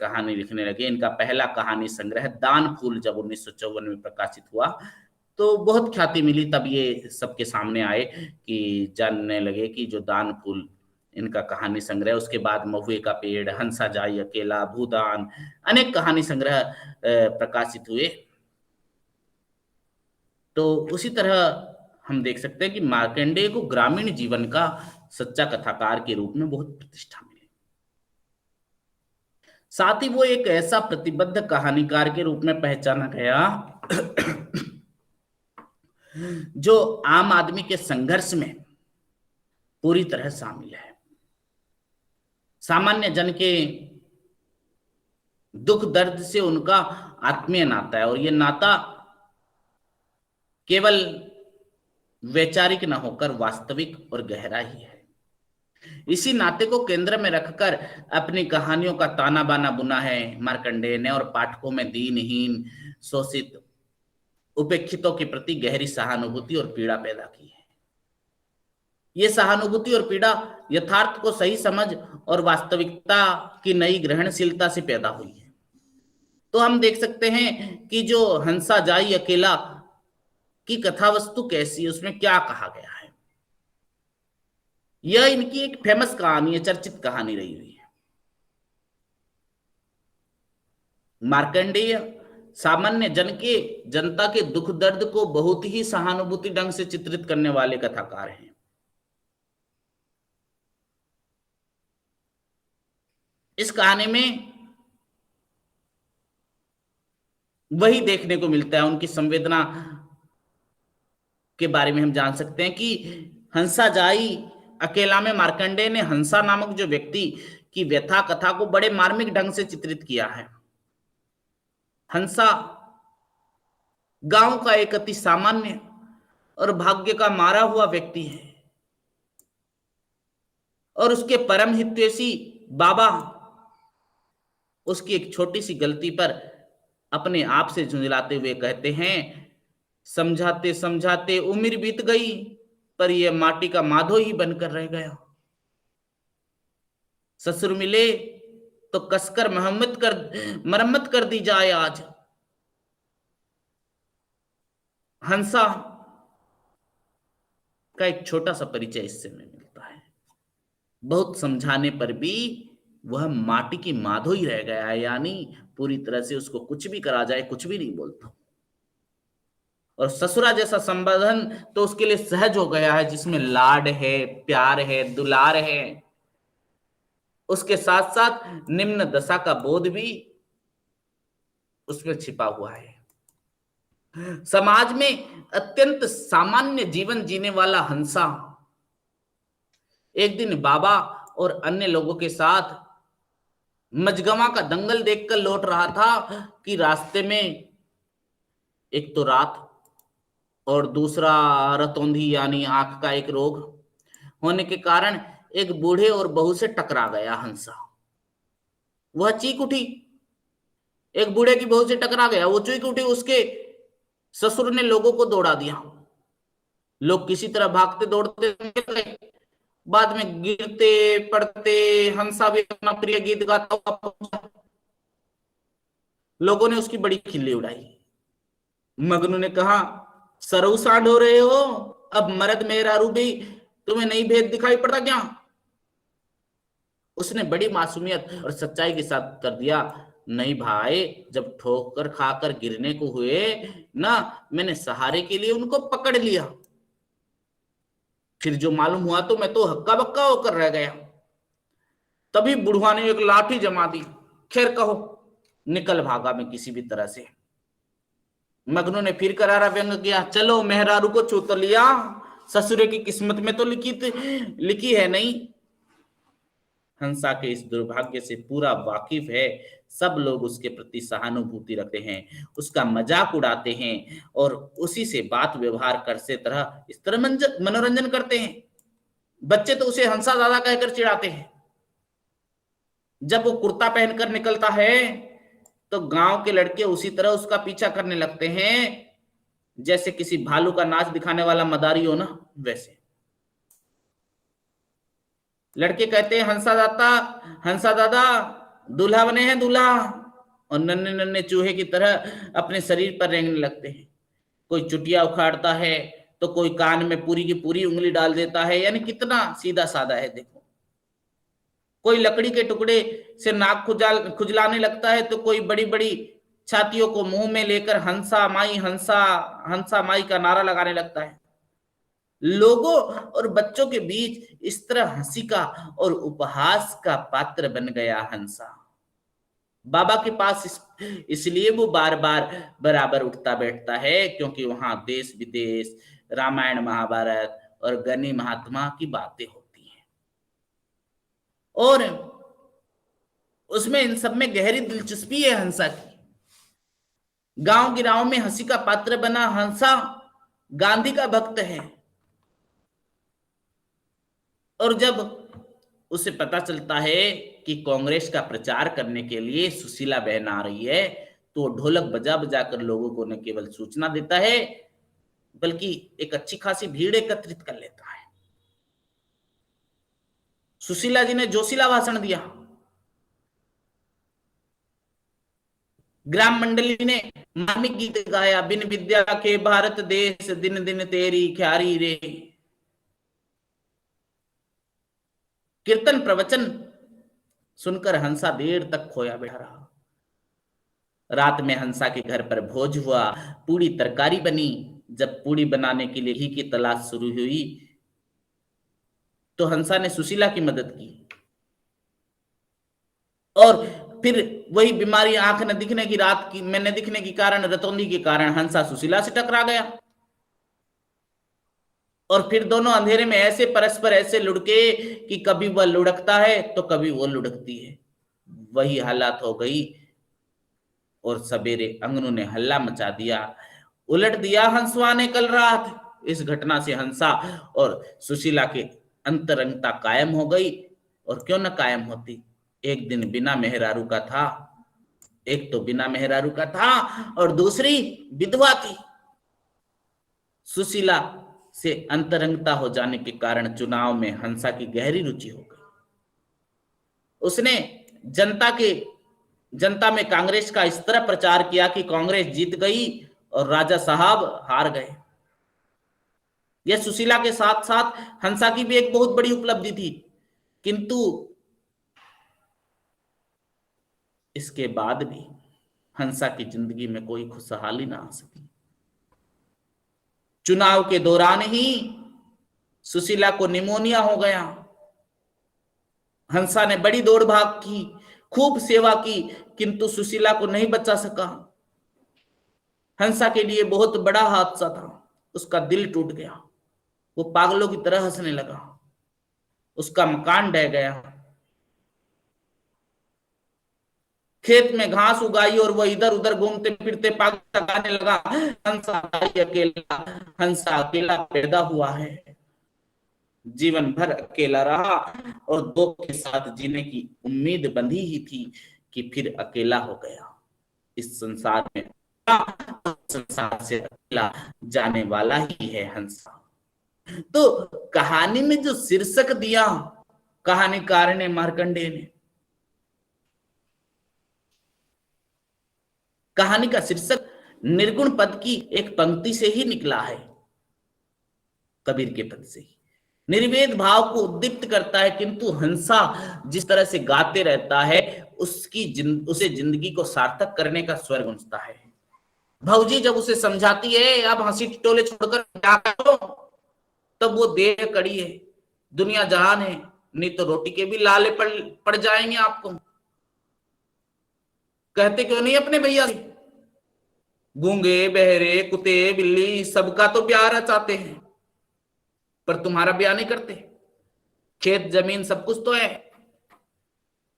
कहानी लिखने लगे। इनका पहला कहानी संग्रह दान फूल जब 1954 में प्रकाशित हुआ तो बहुत ख्याति मिली। तब ये सबके सामने आए कि जानने लगे कि जो दान फूल इनका कहानी संग्रह, उसके बाद महुए का पेड़, हंसा जाई अकेला, भूदान, अनेक कहानी संग्रह प्रकाशित हुए। तो उसी तरह हम देख सकते हैं कि मार्कंडेय को ग्रामीण जीवन का सच्चा कथाकार के रूप में बहुत प्रतिष्ठा मिली। साथ ही वो एक ऐसा प्रतिबद्ध कहानीकार के रूप में पहचाना गया जो आम आदमी के संघर्ष में पूरी तरह शामिल है। सामान्य जन के दुख दर्द से उनका आत्मीय नाता है, और ये नाता केवल वैचारिक न होकर वास्तविक और गहरा ही है। इसी नाते को केंद्र में रखकर अपनी कहानियों का ताना बाना बुना है मार्कंडेय ने, और पाठकों में दीनहीन, शोषित, उपेक्षितों के प्रति गहरी सहानुभूति और पीड़ा पैदा की है। ये सहानुभूति और पीड़ा यथार्थ को सही समझ और वास्तविकता की नई ग्रहणशीलता से पैदा हुई है। तो हम देख सकते हैं कि जो हंसा जाई अकेला की कथा वस्तु कैसी है, उसमें क्या कहा गया है। यह इनकी एक फेमस कहानी है, चर्चित कहानी रही हुई है। मार्कंडेय सामान्य जनता के दुख दर्द को बहुत ही सहानुभूति ढंग से चित्रित करने वाले कथाकार हैं। इस कहानी में वही देखने को मिलता है, उनकी संवेदना के बारे में हम जान सकते हैं कि हंसा जाई अकेला में मार्कंडेय ने हंसा नामक जो व्यक्ति की व्यथा कथा को बड़े मार्मिक ढंग से चित्रित किया है। हंसा गांव का एक अति सामान्य और भाग्य का मारा हुआ व्यक्ति है, और उसके परम हितैषी बाबा उसकी एक छोटी सी गलती पर अपने आप से झुंझलाते हुए कहते हैं, समझाते समझाते उम्र बीत गई, पर यह माटी का माधो ही बनकर रह गया। ससुर मिले तो कसकर मरम्मत कर दी जाए आज। हंसा का एक छोटा सा परिचय इससे में मिलता है। बहुत समझाने पर भी वह माटी की माधो ही रह गया है, यानी पूरी तरह से उसको कुछ भी करा जाए कुछ भी नहीं बोलता। और ससुरा जैसा संबंधन तो उसके लिए सहज हो गया है, जिसमें लाड है, प्यार है, दुलार है, उसके साथ साथ निम्न दशा का बोध भी उसमें छिपा हुआ है। समाज में अत्यंत सामान्य जीवन जीने वाला हंसा एक दिन बाबा और अन्य लोगों के साथ मजगवा का दंगल देखकर लौट रहा था कि रास्ते में एक तो रात और दूसरा रतौंधी यानी आंख का एक रोग होने के कारण एक बूढ़े और बहू से टकरा गया हंसा। वह चीख उठी, एक बूढ़े की बहू से टकरा गया, वो चीख उठी, उसके ससुर ने लोगों को दौड़ा दिया। लोग किसी तरह भागते दौड़ते निकले, बाद में गिरते पड़ते हंसा भी अपना प्रिय गीत गाता हुआ पहुंचा। लोगों ने उसकी बड़ी खिल्ली उड़ाई। मगनू ने कहा, सरऊ सांड हो रहे हो, अब मर्द मेहरारू भी तुम्हें नहीं भेद दिखाई पड़ता क्या? उसने बड़ी मासूमियत और सच्चाई के साथ कर दिया, नहीं भाई, जब ठोकर खाकर गिरने को हुए ना, मैंने सहारे के लिए उनको पकड़ लिया, फिर जो मालूम हुआ तो मैं तो हक्का बक्का होकर रह गया। तभी बुढ़वा ने एक लाठी जमा दी, खैर कहो, निकल भागा मैं किसी भी तरह से। मगनू ने फिर करारा व्यंग किया, चलो मेहरारू को छू तो लिया, ससुरे की किस्मत में तो लिखी है नहीं। हंसा के इस दुर्भाग्य से पूरा वाकिफ है। सब लोग उसके प्रति सहानुभूति रखते हैं, उसका मजाक उड़ाते हैं और उसी से बात व्यवहार कर से तरह इस तरह मनोरंजन करते हैं। बच्चे तो उसे हंसा दादा कहकर चिढ़ाते हैं। जब वो कुर्ता पहनकर निकलता है तो गांव के लड़के उसी तरह उसका पीछा करने लगते हैं, जैसे किसी भालू का नाच दिखाने वाला मदारी हो ना, वैसे। लड़के कहते हैं, हंसा दादा दूल्हा बने हैं, दूल्हा। और नन्हे नन्हे चूहे की तरह अपने शरीर पर रेंगने लगते हैं। कोई चुटिया उखाड़ता है तो कोई कान में पूरी की पूरी उंगली डाल देता है, यानी कितना सीधा साधा है देखो। कोई लकड़ी के टुकड़े से नाक खुजलाने लगता है तो कोई बड़ी बड़ी छातियों को मुंह में लेकर हंसा हंसा माई का नारा लगाने लगता है। लोगों और बच्चों के बीच इस तरह हंसी का और उपहास का पात्र बन गया हंसा। बाबा के पास इसलिए वो बार बार बराबर उठता बैठता है, क्योंकि वहां देश विदेश, रामायण महाभारत और गनी महात्मा की बातें होती हैं और उसमें इन सब में गहरी दिलचस्पी है हंसा की। गांव गिराव में हंसी का पात्र बना हंसा गांधी का भक्त है, और जब उसे पता चलता है कि कांग्रेस का प्रचार करने के लिए सुशीला बहन आ रही है, तो ढोलक बजा बजा कर लोगों को न केवल सूचना देता है, बल्कि एक अच्छी खासी भीड़ एकत्रित कर लेता है। सुशीला जी ने जोशीला भाषण दिया। ग्राम मंडली ने मार्मिक गीत गाया, बिन विद्या के भारत देश, दिन दिन तेरी ख्यारी रे। कीर्तन प्रवचन सुनकर हंसा देर तक खोया बैठा रहा। रात में हंसा के घर पर भोज हुआ, पूरी तरकारी बनी। जब पूरी बनाने के लिए घी की तलाश शुरू हुई तो हंसा ने सुशीला की मदद की, और फिर वही बीमारी आंख न दिखने की रात की में न दिखने के कारण, रतौंधी के कारण हंसा सुशीला से टकरा गया, और फिर दोनों अंधेरे में ऐसे परस्पर ऐसे लुढ़के कि कभी वह लुढ़कता है तो कभी वो लुढ़कती है। वही हालात हो गई और सवेरे अंगनों ने हल्ला मचा दिया। उलट दिया हंसवा ने कल रात। इस घटना से हंसा और सुशीला के अंतरंगता कायम हो गई। और क्यों न कायम होती। एक दिन बिना मेहरारू का था, एक तो बिना मेहरारू का था और दूसरी विधवा थी। सुशीला से अंतरंगता हो जाने के कारण चुनाव में हंसा की गहरी रुचि हो गई। उसने जनता के जनता में कांग्रेस का इस तरह प्रचार किया कि कांग्रेस जीत गई और राजा साहब हार गए। यह सुशीला के साथ साथ हंसा की भी एक बहुत बड़ी उपलब्धि थी, किंतु इसके बाद भी हंसा की जिंदगी में कोई खुशहाली ना आ सकी। चुनाव के दौरान ही सुशीला को निमोनिया हो गया। हंसा ने बड़ी दौड़ भाग की, खूब सेवा की, किंतु सुशीला को नहीं बचा सका। हंसा के लिए बहुत बड़ा हादसा था। उसका दिल टूट गया। वो पागलों की तरह हंसने लगा। उसका मकान ढह गया। खेत में घास उगाई और वह इधर उधर घूमते फिरते पागल गाने लगा, हंसा अकेला, हंसा अकेला पैदा हुआ है। जीवन भर अकेला रहा और दो के साथ जीने की उम्मीद बंधी ही थी कि फिर अकेला हो गया। इस संसार में संसार से अकेला जाने वाला ही है हंसा। तो कहानी में जो शीर्षक दिया कहानीकार ने, मार्कंडेय ने, कहानी का शीर्षक निर्गुण पद की एक पंक्ति से ही निकला है, कबीर के पद से ही। निर्वेद भाव को उद्दीप्त करता है, किंतु हंसा जिस तरह से गाते रहता है उसे जिंदगी को सार्थक करने का स्वर गूंजता है। भौजी जब उसे समझाती है अब हंसी टिटोले छोड़कर क्या करो, तब वो देह कड़ी है, दुनिया जहान है, नहीं तो रोटी के भी लाले पड़ जाएंगे आपको। कहते क्यों नहीं अपने भैया से? गूंगे बहरे कुत्ते बिल्ली सबका तो प्यार चाहते हैं, पर तुम्हारा ब्याह नहीं करते। खेत जमीन सब कुछ तो है।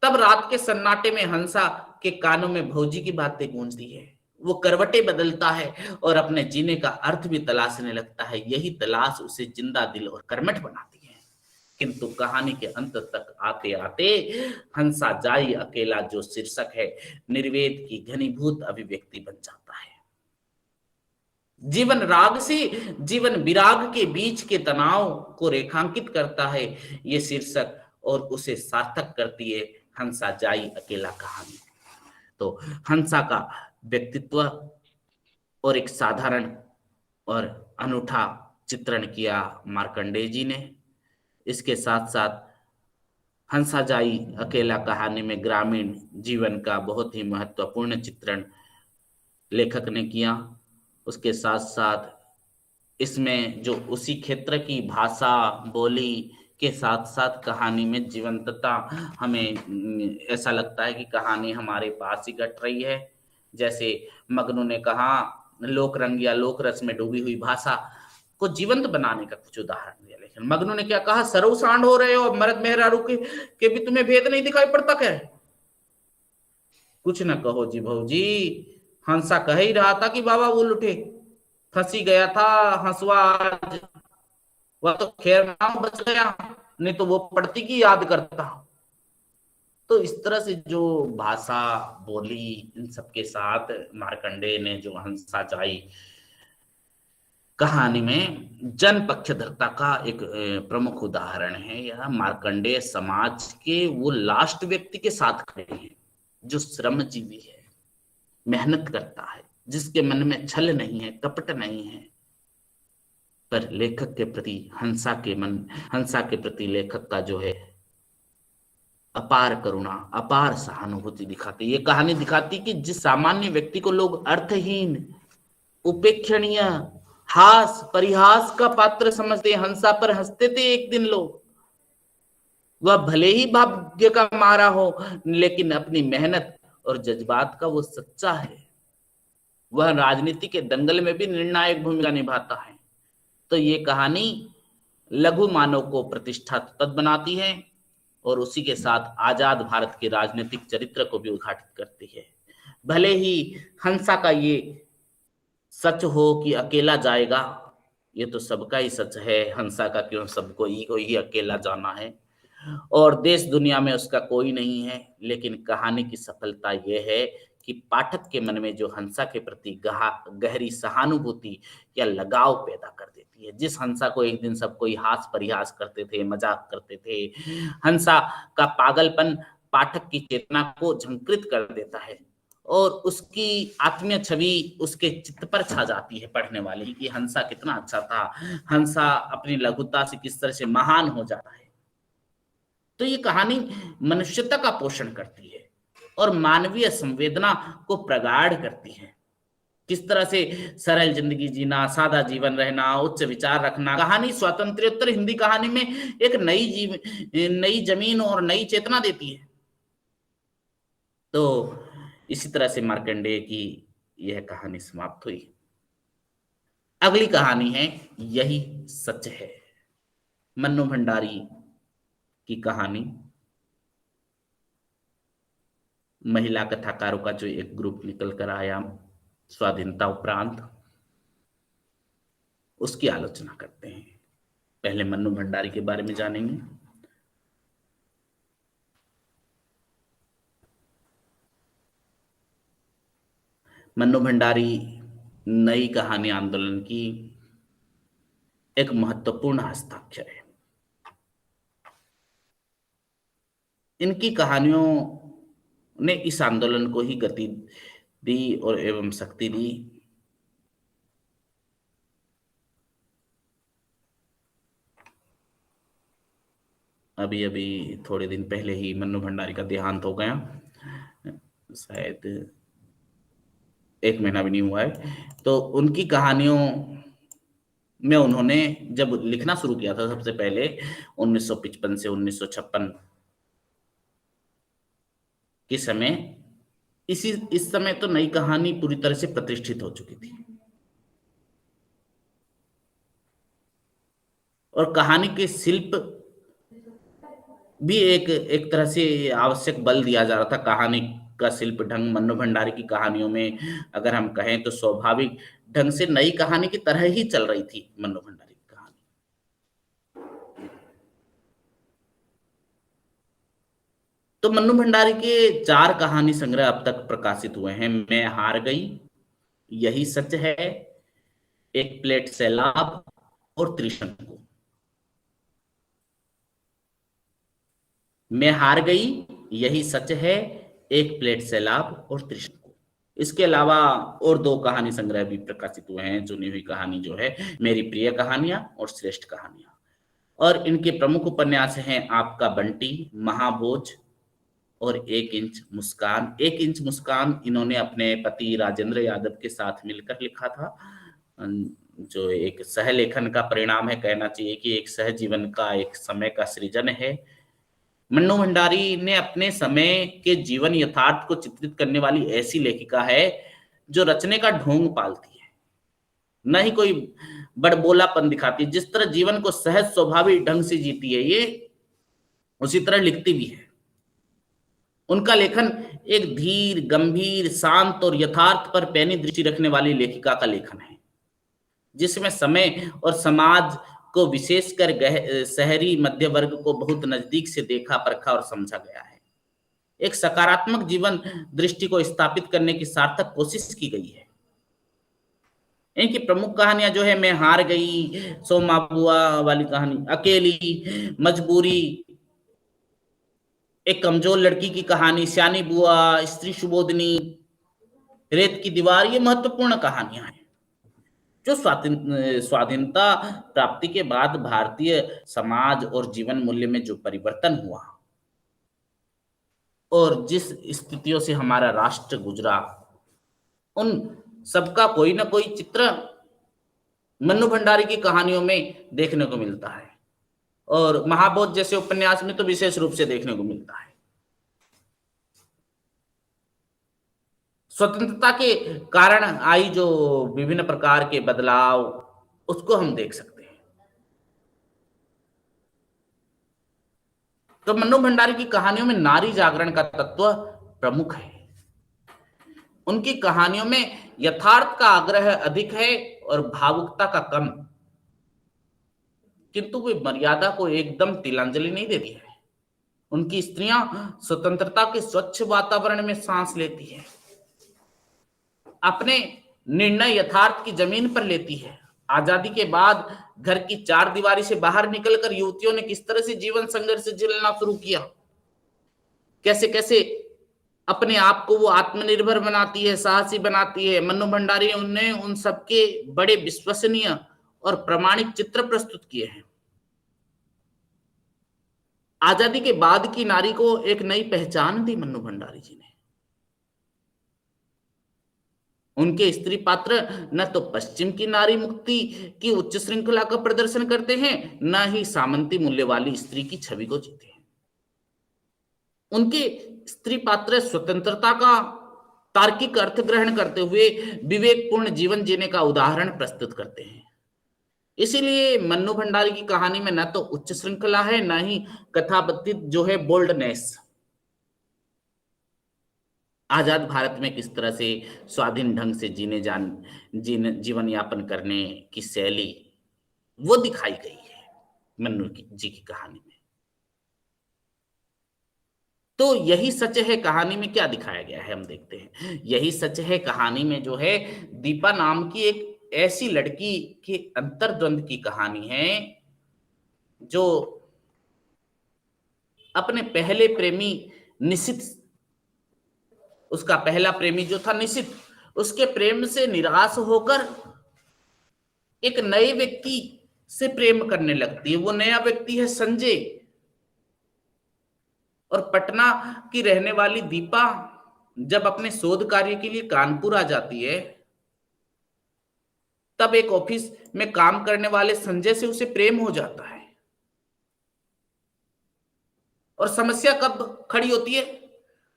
तब रात के सन्नाटे में हंसा के कानों में भौजी की बातें गूंजती है। वो करवटें बदलता है और अपने जीने का अर्थ भी तलाशने लगता है। यही तलाश उसे जिंदा दिल और कर्मठ बनाती है। किंतु कहानी के अंत तक आते आते हंसा जाई अकेला जो शीर्षक है, निर्वेद की घनीभूत अभिव्यक्ति बन जाता है। जीवन राग से जीवन विराग के बीच के तनाव को रेखांकित करता है ये शीर्षक, और उसे सार्थक करती है हंसा जाई अकेला कहानी। तो हंसा का व्यक्तित्व और एक साधारण और अनूठा चित्रण किया मार्कंडेय जी ने। इसके साथ साथ हंसा जाई अकेला कहानी में ग्रामीण जीवन का बहुत ही महत्वपूर्ण चित्रण लेखक ने किया। उसके साथ साथ इसमें जो उसी क्षेत्र की भाषा बोली के साथ साथ कहानी में जीवंतता, हमें ऐसा लगता है कि कहानी हमारे पास ही घट रही है। जैसे मगनू ने कहा, लोक रंग या लोक रस में डूबी हुई भाषा को जीवंत बनाने का कुछ उदाहरण दिया। लेकिन मगनू ने क्या कहा, सरव सांड हो रहे हो, मर्द मेहरारू के भी तुम्हें भेद नहीं दिखाई पड़ता क्या? कुछ न कहो जी भौजी, हंसा कह ही रहा था कि बाबा बोल उठे, फंसी गया था हंसवा आज, वह तो खैर नाम बच गया, नहीं तो वो पढ़ती की याद करता। तो इस तरह से जो भाषा बोली इन सबके साथ मार्कंडेय ने जो हंसा जाई कहानी में जन पक्षधरता का एक प्रमुख उदाहरण है। यह मार्कंडेय समाज के वो लास्ट व्यक्ति के साथ खड़े हैं जो श्रमजीवी है, मेहनत करता है, जिसके मन में छल नहीं है, कपट नहीं है। पर लेखक के प्रति हंसा के प्रति लेखक का जो है अपार करुणा, अपार सहानुभूति दिखाती। ये कहानी दिखाती कि जिस सामान्य व्यक्ति को लोग अर्थहीन, उपेक्षणीय, हास परिहास का पात्र समझते, हंसा पर हंसते थे एक दिन लोग। वह भले ही भाग्य का मारा हो, लेकिन अपनी मेहनत और जज्बात का वो सच्चा है। वह राजनीति के दंगल में भी निर्णायक भूमिका निभाता है। तो ये कहानी लघु मानव को प्रतिष्ठा तद बनाती है और उसी के साथ आजाद भारत के राजनीतिक चरित्र को भी उद्घाटित करती है। भले ही हंसा का ये सच हो कि अकेला जाएगा, ये तो सबका ही सच है। हंसा का क्यों, सबको ही अकेला जाना है। और देश दुनिया में उसका कोई नहीं है, लेकिन कहानी की सफलता यह है कि पाठक के मन में जो हंसा के प्रति गहरी सहानुभूति या लगाव पैदा कर देती है। जिस हंसा को एक दिन सब कोई हास परिहास करते थे, मजाक करते थे, हंसा का पागलपन पाठक की चेतना को झंकृत कर देता है और उसकी आत्मीय छवि उसके चित्त पर छा जाती है पढ़ने वाले की, कि हंसा कितना अच्छा था, हंसा अपनी लघुता से किस तरह से महान हो जाता है। तो ये कहानी मनुष्यता का पोषण करती है और मानवीय संवेदना को प्रगाढ़ करती है। किस तरह से सरल जिंदगी जीना, सादा जीवन रहना, उच्च विचार रखना। कहानी स्वातंत्र्योत्तर हिंदी कहानी में एक नई जमीन और नई चेतना देती है। तो इसी तरह से मार्कंडेय की यह कहानी समाप्त हुई। अगली कहानी है यही सच है, मन्नू भंडारी की कहानी। महिला कथाकारों का जो एक ग्रुप निकल कर आया स्वाधीनता उपरांत, उसकी आलोचना करते हैं। पहले मन्नू भंडारी के बारे में जानेंगे। मन्नू भंडारी नई कहानी आंदोलन की एक महत्वपूर्ण हस्ताक्षर है। इनकी कहानियों ने इस आंदोलन को ही गति दी और एवं शक्ति दी। अभी अभी थोड़े दिन पहले ही मन्नू भंडारी का देहांत हो गया, शायद 1 महीना भी नहीं हुआ है। तो उनकी कहानियों में उन्होंने जब लिखना शुरू किया था सबसे पहले 1955 से 1956 के समय, इस समय तो नई कहानी पूरी तरह से प्रतिष्ठित हो चुकी थी और कहानी के शिल्प भी एक तरह से आवश्यक बल दिया जा रहा था। कहानी का शिल्प ढंग मन्नू भंडारी की कहानियों में अगर हम कहें तो स्वाभाविक ढंग से नई कहानी की तरह ही चल रही थी मन्नू भंडारी की कहानी। तो मन्नू भंडारी के 4 कहानी संग्रह अब तक प्रकाशित हुए हैं। मैं हार गई, यही सच है, एक प्लेट सैलाब और त्रिशंकु। मैं हार गई, यही सच है, एक प्लेट सैलाब और त्रिशंकु। इसके अलावा और 2 कहानी संग्रह भी प्रकाशित हुए हैं। चुनी हुई कहानी जो है मेरी प्रिय कहानियां और श्रेष्ठ कहानियां। और इनके प्रमुख उपन्यास हैं आपका बंटी, महाभोज और 1 इंच मुस्कान। 1 इंच मुस्कान इन्होंने अपने पति राजेंद्र यादव के साथ मिलकर लिखा था, जो एक सहलेखन का परिणाम है। कहना चाहिए कि एक सहजीवन का एक समय का सृजन है। मन्नू भंडारी ने अपने समय के जीवन यथार्थ को चित्रित करने वाली ऐसी लेखिका है जो रचने का ढोंग पालती है, न ही कोई बड़बोलापन दिखाती है। जिस तरह जीवन को सहज स्वाभाविक ढंग से जीती है ये, उसी तरह लिखती भी है। उनका लेखन एक धीर, गंभीर, शांत और यथार्थ पर पैनी दृष्टि रखने वाली लेखिका का लेखन है, जिसमें समय और समाज को, विशेषकर शहरी मध्य वर्ग को बहुत नजदीक से देखा, परखा और समझा गया है। एक सकारात्मक जीवन दृष्टि को स्थापित करने की सार्थक कोशिश की गई है। इनकी प्रमुख कहानियां जो है मैं हार गई, सोमा बुआ वाली कहानी, अकेली, मजबूरी, एक कमजोर लड़की की कहानी, सियानी बुआ, स्त्री सुबोधनी, रेत की दीवार, ये महत्वपूर्ण कहानियां हैं जो स्वाधीनता प्राप्ति के बाद भारतीय समाज और जीवन मूल्य में जो परिवर्तन हुआ और जिस स्थितियों से हमारा राष्ट्र गुजरा, उन सबका कोई ना कोई चित्र मन्नू भंडारी की कहानियों में देखने को मिलता है और महाबोध जैसे उपन्यास में तो विशेष रूप से देखने को मिलता है। स्वतंत्रता के कारण आई जो विभिन्न प्रकार के बदलाव, उसको हम देख सकते हैं। तो मन्नू भंडारी की कहानियों में नारी जागरण का तत्व प्रमुख है। उनकी कहानियों में यथार्थ का आग्रह अधिक है और भावुकता का कम, किंतु वे मर्यादा को एकदम तिलांजलि नहीं देती है। उनकी स्त्रियां स्वतंत्रता के स्वच्छ वातावरण में सांस लेती है, अपने निर्णय यथार्थ की जमीन पर लेती है। आजादी के बाद घर की चार दीवारी से बाहर निकलकर युवतियों ने किस तरह से जीवन संघर्ष से झेलना शुरू किया, कैसे कैसे अपने आप को वो आत्मनिर्भर बनाती है, साहसी बनाती है। मन्नू भंडारी ने उन सबके बड़े विश्वसनीय और प्रामाणिक चित्र प्रस्तुत किए हैं। आजादी के बाद की नारी को एक नई पहचान दी मन्नू भंडारी जी ने। उनके स्त्री पात्र न तो पश्चिम की नारी मुक्ति की उच्च श्रृंखला का प्रदर्शन करते हैं, न ही सामंती मूल्य वाली स्त्री की छवि को जीते हैं। उनके स्त्री पात्र स्वतंत्रता का तार्किक अर्थ ग्रहण करते हुए विवेकपूर्ण जीवन जीने का उदाहरण प्रस्तुत करते हैं। इसीलिए मन्नू भंडारी की कहानी में न तो उच्च श्रृंखला है, न ही कथाबद्धित जो है बोल्डनेस। आजाद भारत में किस तरह से स्वाधीन ढंग से जीवन यापन करने की शैली वो दिखाई गई है मन्नू जी की कहानी में। तो यही सच है कहानी में क्या दिखाया गया है, हम देखते हैं। यही सच है कहानी में जो है दीपा नाम की एक ऐसी लड़की के अंतर्द्वंद की कहानी है, जो अपने पहले प्रेमी निशित, उसका पहला प्रेमी जो था निशित, उसके प्रेम से निराश होकर एक नए व्यक्ति से प्रेम करने लगती है। वो नया व्यक्ति है संजय। और पटना की रहने वाली दीपा जब अपने शोध कार्य के लिए कानपुर आ जाती है, तब एक ऑफिस में काम करने वाले संजय से उसे प्रेम हो जाता है। और समस्या कब खड़ी होती है,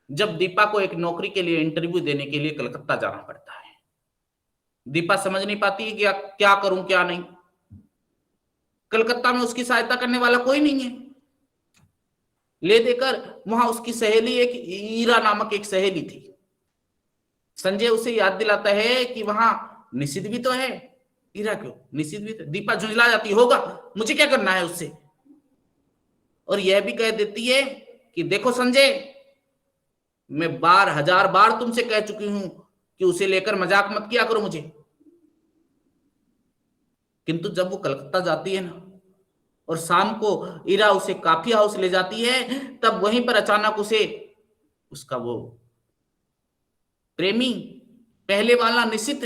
जब दीपा को एक नौकरी के लिए इंटरव्यू देने के लिए कलकत्ता जाना पड़ता है। दीपा समझ नहीं पाती है कि क्या करूं क्या नहीं। कलकत्ता में उसकी सहायता करने वाला कोई नहीं है। ले देकर वहां उसकी सहेली, एक ईरा नामक एक सहेली थी। संजय उसे याद दिलाता है कि वहां निशित भी तो है। ईरा क्यों, निशित भी तो। दीपा झुंझला जाती, होगा, मुझे क्या करना है उससे। और यह भी कह देती है कि देखो संजय, मैं हजार बार तुमसे कह चुकी हूं कि उसे लेकर मजाक मत किया करो मुझे। किंतु जब वो कलकत्ता जाती है ना, और शाम को ईरा उसे कॉफी हाउस ले जाती है, तब वहीं पर अचानक उसे उसका वो प्रेमी पहले वाला निशित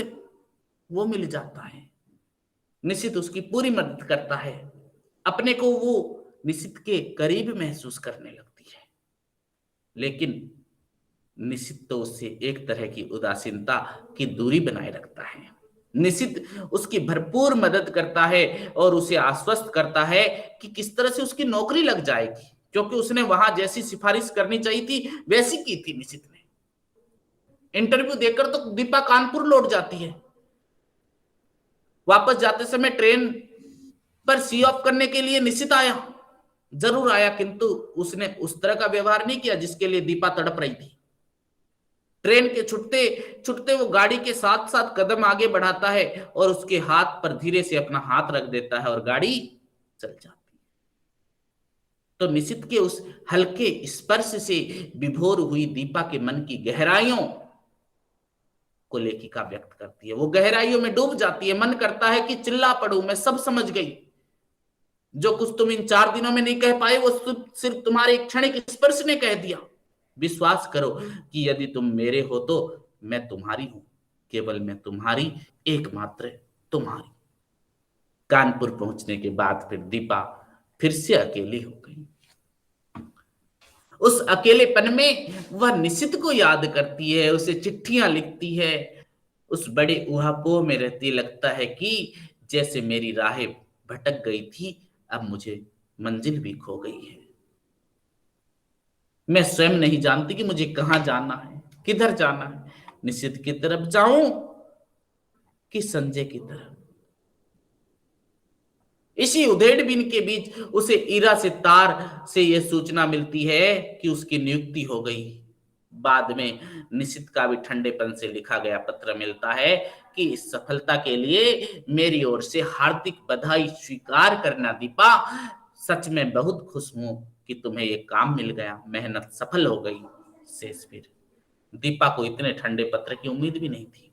वो मिल जाता है। निशित उसकी पूरी मदद करता है। अपने को वो निशित के करीब महसूस करने लगती है। लेकिन निशित तो उससे एक तरह की उदासीनता की दूरी बनाए रखता है। निशित उसकी भरपूर मदद करता है और उसे आश्वस्त करता है कि किस तरह से उसकी नौकरी लग जाएगी, क्योंकि उसने वहां जैसी सिफारिश करनी चाहिए थी वैसी की थी निशित ने। इंटरव्यू देकर तो दीपा कानपुर लौट जाती है। वापस जाते समय ट्रेन पर सी ऑफ करने के लिए निशित आया, जरूर आया, किंतु उसने उस तरह का व्यवहार नहीं किया जिसके लिए दीपा तड़प रही थी। ट्रेन के छुटते छुटते वो गाड़ी के साथ साथ कदम आगे बढ़ाता है और उसके हाथ पर धीरे से अपना हाथ रख देता है और गाड़ी चल जाती है। तो निशित के उस हल्के स्पर्श से विभोर हुई दीपा के मन की गहराइयों को लेखिका व्यक्त करती है। वो गहराइयों में डूब जाती है। मन करता है कि चिल्ला पड़ूं, मैं सब समझ गई। जो कुछ तुम इन 4 दिनों में नहीं कह पाए वो सिर्फ तुम्हारे एक क्षणिक स्पर्श ने कह दिया। विश्वास करो कि यदि तुम मेरे हो तो मैं तुम्हारी हूं, केवल मैं तुम्हारी, एकमात्र तुम्हारी। कानपुर पहुंचने के बाद फिर दीपा फिर से अकेली हो गई। उस अकेलेपन में वह निशित को याद करती है, उसे चिट्ठियां लिखती है। उस बड़े ऊहापोह में रहती, लगता है कि जैसे मेरी राहें भटक गई थी, अब मुझे मंजिल भी खो गई है। मैं स्वयं नहीं जानती कि मुझे कहां जाना है, किधर जाना है। निशित की तरफ जाऊं कि संजय की तरफ। इसी उधेड़बुन के बीच उसे ईरा से तार से यह सूचना मिलती है कि उसकी नियुक्ति हो गई। बाद में निशित का भी ठंडेपन से लिखा गया पत्र मिलता है कि इस सफलता के लिए मेरी ओर से हार्दिक बधाई स्वीकार करना दीपा। सच में बहुत खुश हूं कि तुम्हें ये काम मिल गया, मेहनत सफल हो गई। शेक्सपियर। दीपा को इतने ठंडे पत्र की उम्मीद भी नहीं थी।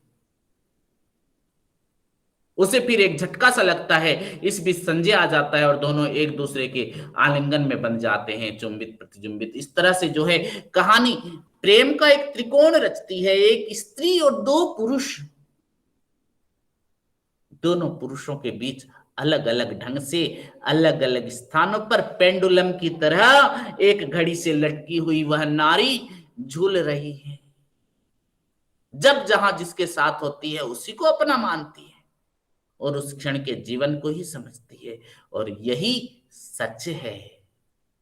उसे फिर एक झटका सा लगता है। इस बीच संजय आ जाता है और दोनों एक दूसरे के आलिंगन में बन जाते हैं, चुंबित प्रतिचुंबित। इस तरह से जो है कहानी प्रेम का एक त्रिकोण रचती है। एक स्त्री और दो पुरुष, दोनों पुरुषों के बीच अलग अलग ढंग से, अलग अलग स्थानों पर पेंडुलम की तरह एक घड़ी से लटकी हुई वह नारी झूल रही है। जब जहां जिसके साथ होती है उसी को अपना मानती है और उस क्षण के जीवन को ही समझती है, और यही सच है।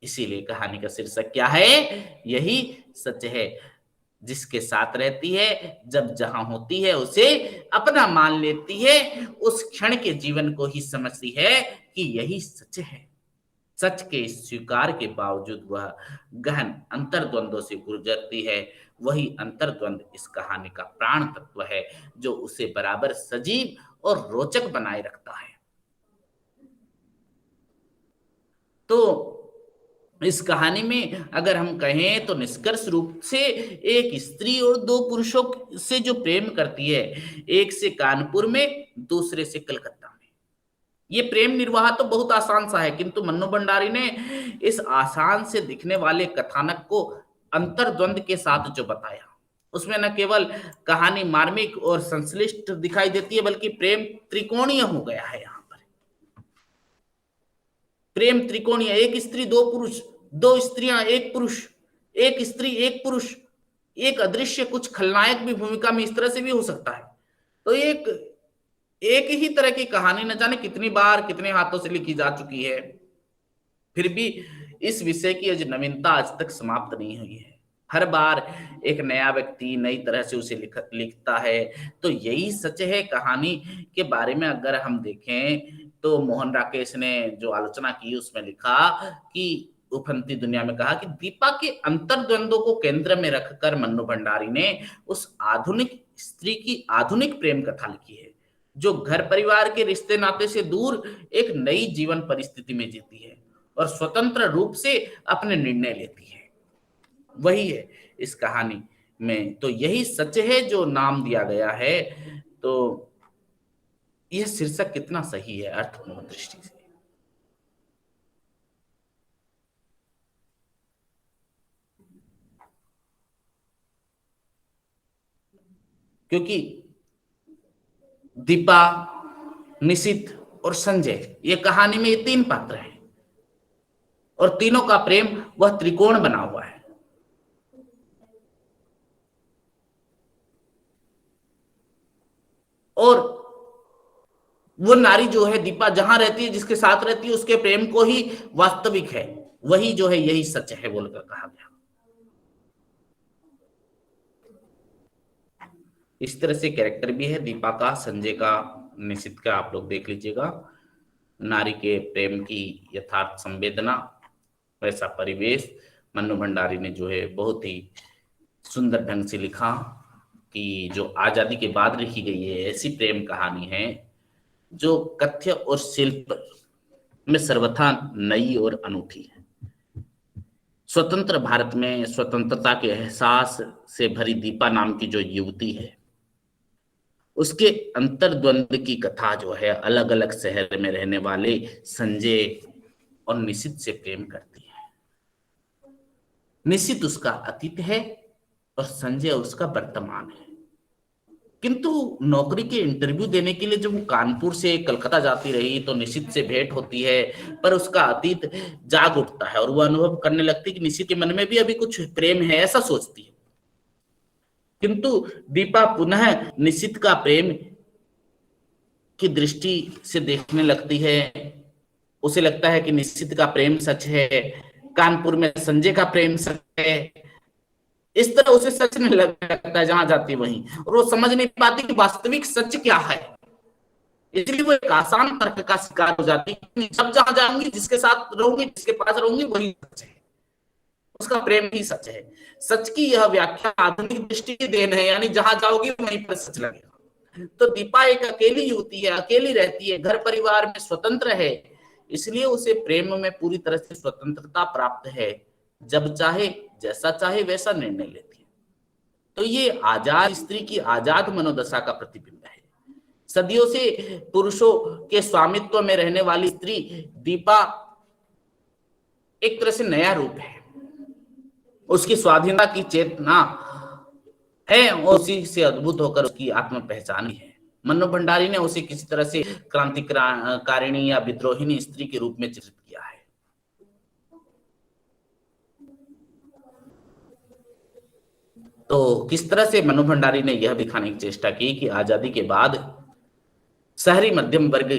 इसीलिए कहानी का शीर्षक क्या है? यही सच है। जिसके साथ रहती है, जब जहां होती है उसे अपना मान लेती है, उस क्षण के जीवन को ही समझती है कि यही सच है। सच के स्वीकार के बावजूद वह गहन अंतर्द्वंदों से गुजरती है। वही अंतर्द्वंद इस कहानी का प्राण तत्व है, जो उसे बराबर सजीव और रोचक बनाए रखता है। तो इस कहानी में अगर हम कहें तो निष्कर्ष रूप से एक स्त्री और दो पुरुषों से जो प्रेम करती है, एक से कानपुर में, दूसरे से कलकत्ता में। ये प्रेम निर्वाह तो बहुत आसान सा है, किंतु मन्नू भंडारी ने इस आसान से दिखने वाले कथानक को अंतर्द्वंद के साथ जो बताया, उसमें न केवल कहानी मार्मिक और संश्लिष्ट दिखाई देती है, बल्कि प्रेम त्रिकोणीय हो गया है। यहाँ पर प्रेम त्रिकोणीय, एक स्त्री दो पुरुष, दो स्त्रियां एक पुरुष, एक स्त्री एक पुरुष, एक अदृश्य कुछ खलनायक भी भूमिका में इस तरह से भी हो सकता है। तो एक एक ही तरह की कहानी न जाने कितनी बार कितने हाथों से लिखी जा चुकी है, फिर भी इस विषय की आज नवीनता आज तक समाप्त नहीं हुई है। हर बार एक नया व्यक्ति नई तरह से उसे लिखता है। तो यही सच है। कहानी के बारे में अगर हम देखें तो मोहन राकेश ने जो आलोचना की उसमें लिखा कि उफनती दुनिया में कहा कि दीपा के अंतर्द्वंदों को केंद्र में रखकर मन्नू भंडारी ने उस आधुनिक स्त्री की आधुनिक प्रेम कथा लिखी है, जो घर परिवार के रिश्ते नाते से दूर एक नई जीवन परिस्थिति में जीती है और स्वतंत्र रूप से अपने निर्णय लेती है। वही है इस कहानी में। तो यही सच है जो नाम दिया गया है। तो यह शीर्षक कितना सही है अर्थपूर्ण दृष्टि से। क्योंकि दीपा, निशित और संजय, ये कहानी में ये तीन पात्र हैं और तीनों का प्रेम वह त्रिकोण बना हुआ है। और वो नारी जो है दीपा जहां रहती है, जिसके साथ रहती है, उसके प्रेम को ही वास्तविक है, वही जो है यही सच है बोलकर कहा गया। इस तरह से कैरेक्टर भी है दीपा का, संजय का, निशित का, आप लोग देख लीजिएगा। नारी के प्रेम की यथार्थ संवेदना, वैसा परिवेश मन्नू भंडारी ने जो है बहुत ही सुंदर ढंग से लिखा कि जो आजादी के बाद लिखी गई है ऐसी प्रेम कहानी है जो कथ्य और शिल्प में सर्वथा नई और अनूठी है। स्वतंत्र भारत में स्वतंत्रता के एहसास से भरी दीपा नाम की जो युवती है, उसके अंतर्द्वंद की कथा जो है अलग अलग शहर में रहने वाले संजय और निशित से प्रेम करती है। निशित उसका अतीत है और संजय उसका वर्तमान है। किंतु नौकरी के इंटरव्यू देने के लिए जब वो कानपुर से कलकत्ता जाती रही तो निशित से भेंट होती है, पर उसका अतीत जाग उठता है और वो अनुभव करने लगती है कि निशित के मन में भी अभी कुछ प्रेम है, ऐसा सोचती है। किंतु दीपा पुनः निशित का प्रेम की दृष्टि से देखने लगती है। उसे लगता है कि निशित का प्रेम सच है, कानपुर में संजय का प्रेम सच है। इस तरह उसे सच नहीं लगता है जहां जाती वहीं, और वो समझ नहीं पाती कि वास्तविक सच क्या है। इसलिए वो एक आसान तर्क का शिकार हो जाती है। जब जहां जाऊंगी, जिसके साथ रहूंगी, जिसके पास रहूंगी, वही सच है, उसका प्रेम ही सच है। सच की यह व्याख्या आधुनिक दृष्टि की देन है, यानी जहां जाओगी वहीं पर सच लगेगा। तो दीपा एक अकेली युवती है, अकेली रहती है, घर परिवार में स्वतंत्र है, इसलिए उसे प्रेम में पूरी तरह से स्वतंत्रता प्राप्त है, जब चाहे जैसा चाहे वैसा निर्णय लेती है। तो ये आजाद स्त्री की आजाद मनोदशा का प्रतिबिंब है। सदियों से पुरुषों के स्वामित्व में रहने वाली स्त्री दीपा एक तरह से नया रूप है। उसकी स्वाधीनता की चेतना है और उसी से अद्भुत होकर उसकी आत्म पहचान है। मन्नू भंडारी ने उसे किसी तरह से क्रांतिकारिणी या विद्रोहिणी स्त्री के रूप में चित्रित किया है। तो किस तरह से मन्नू भंडारी ने यह दिखाने की चेष्टा की कि आजादी के बाद शहरी मध्यम वर्ग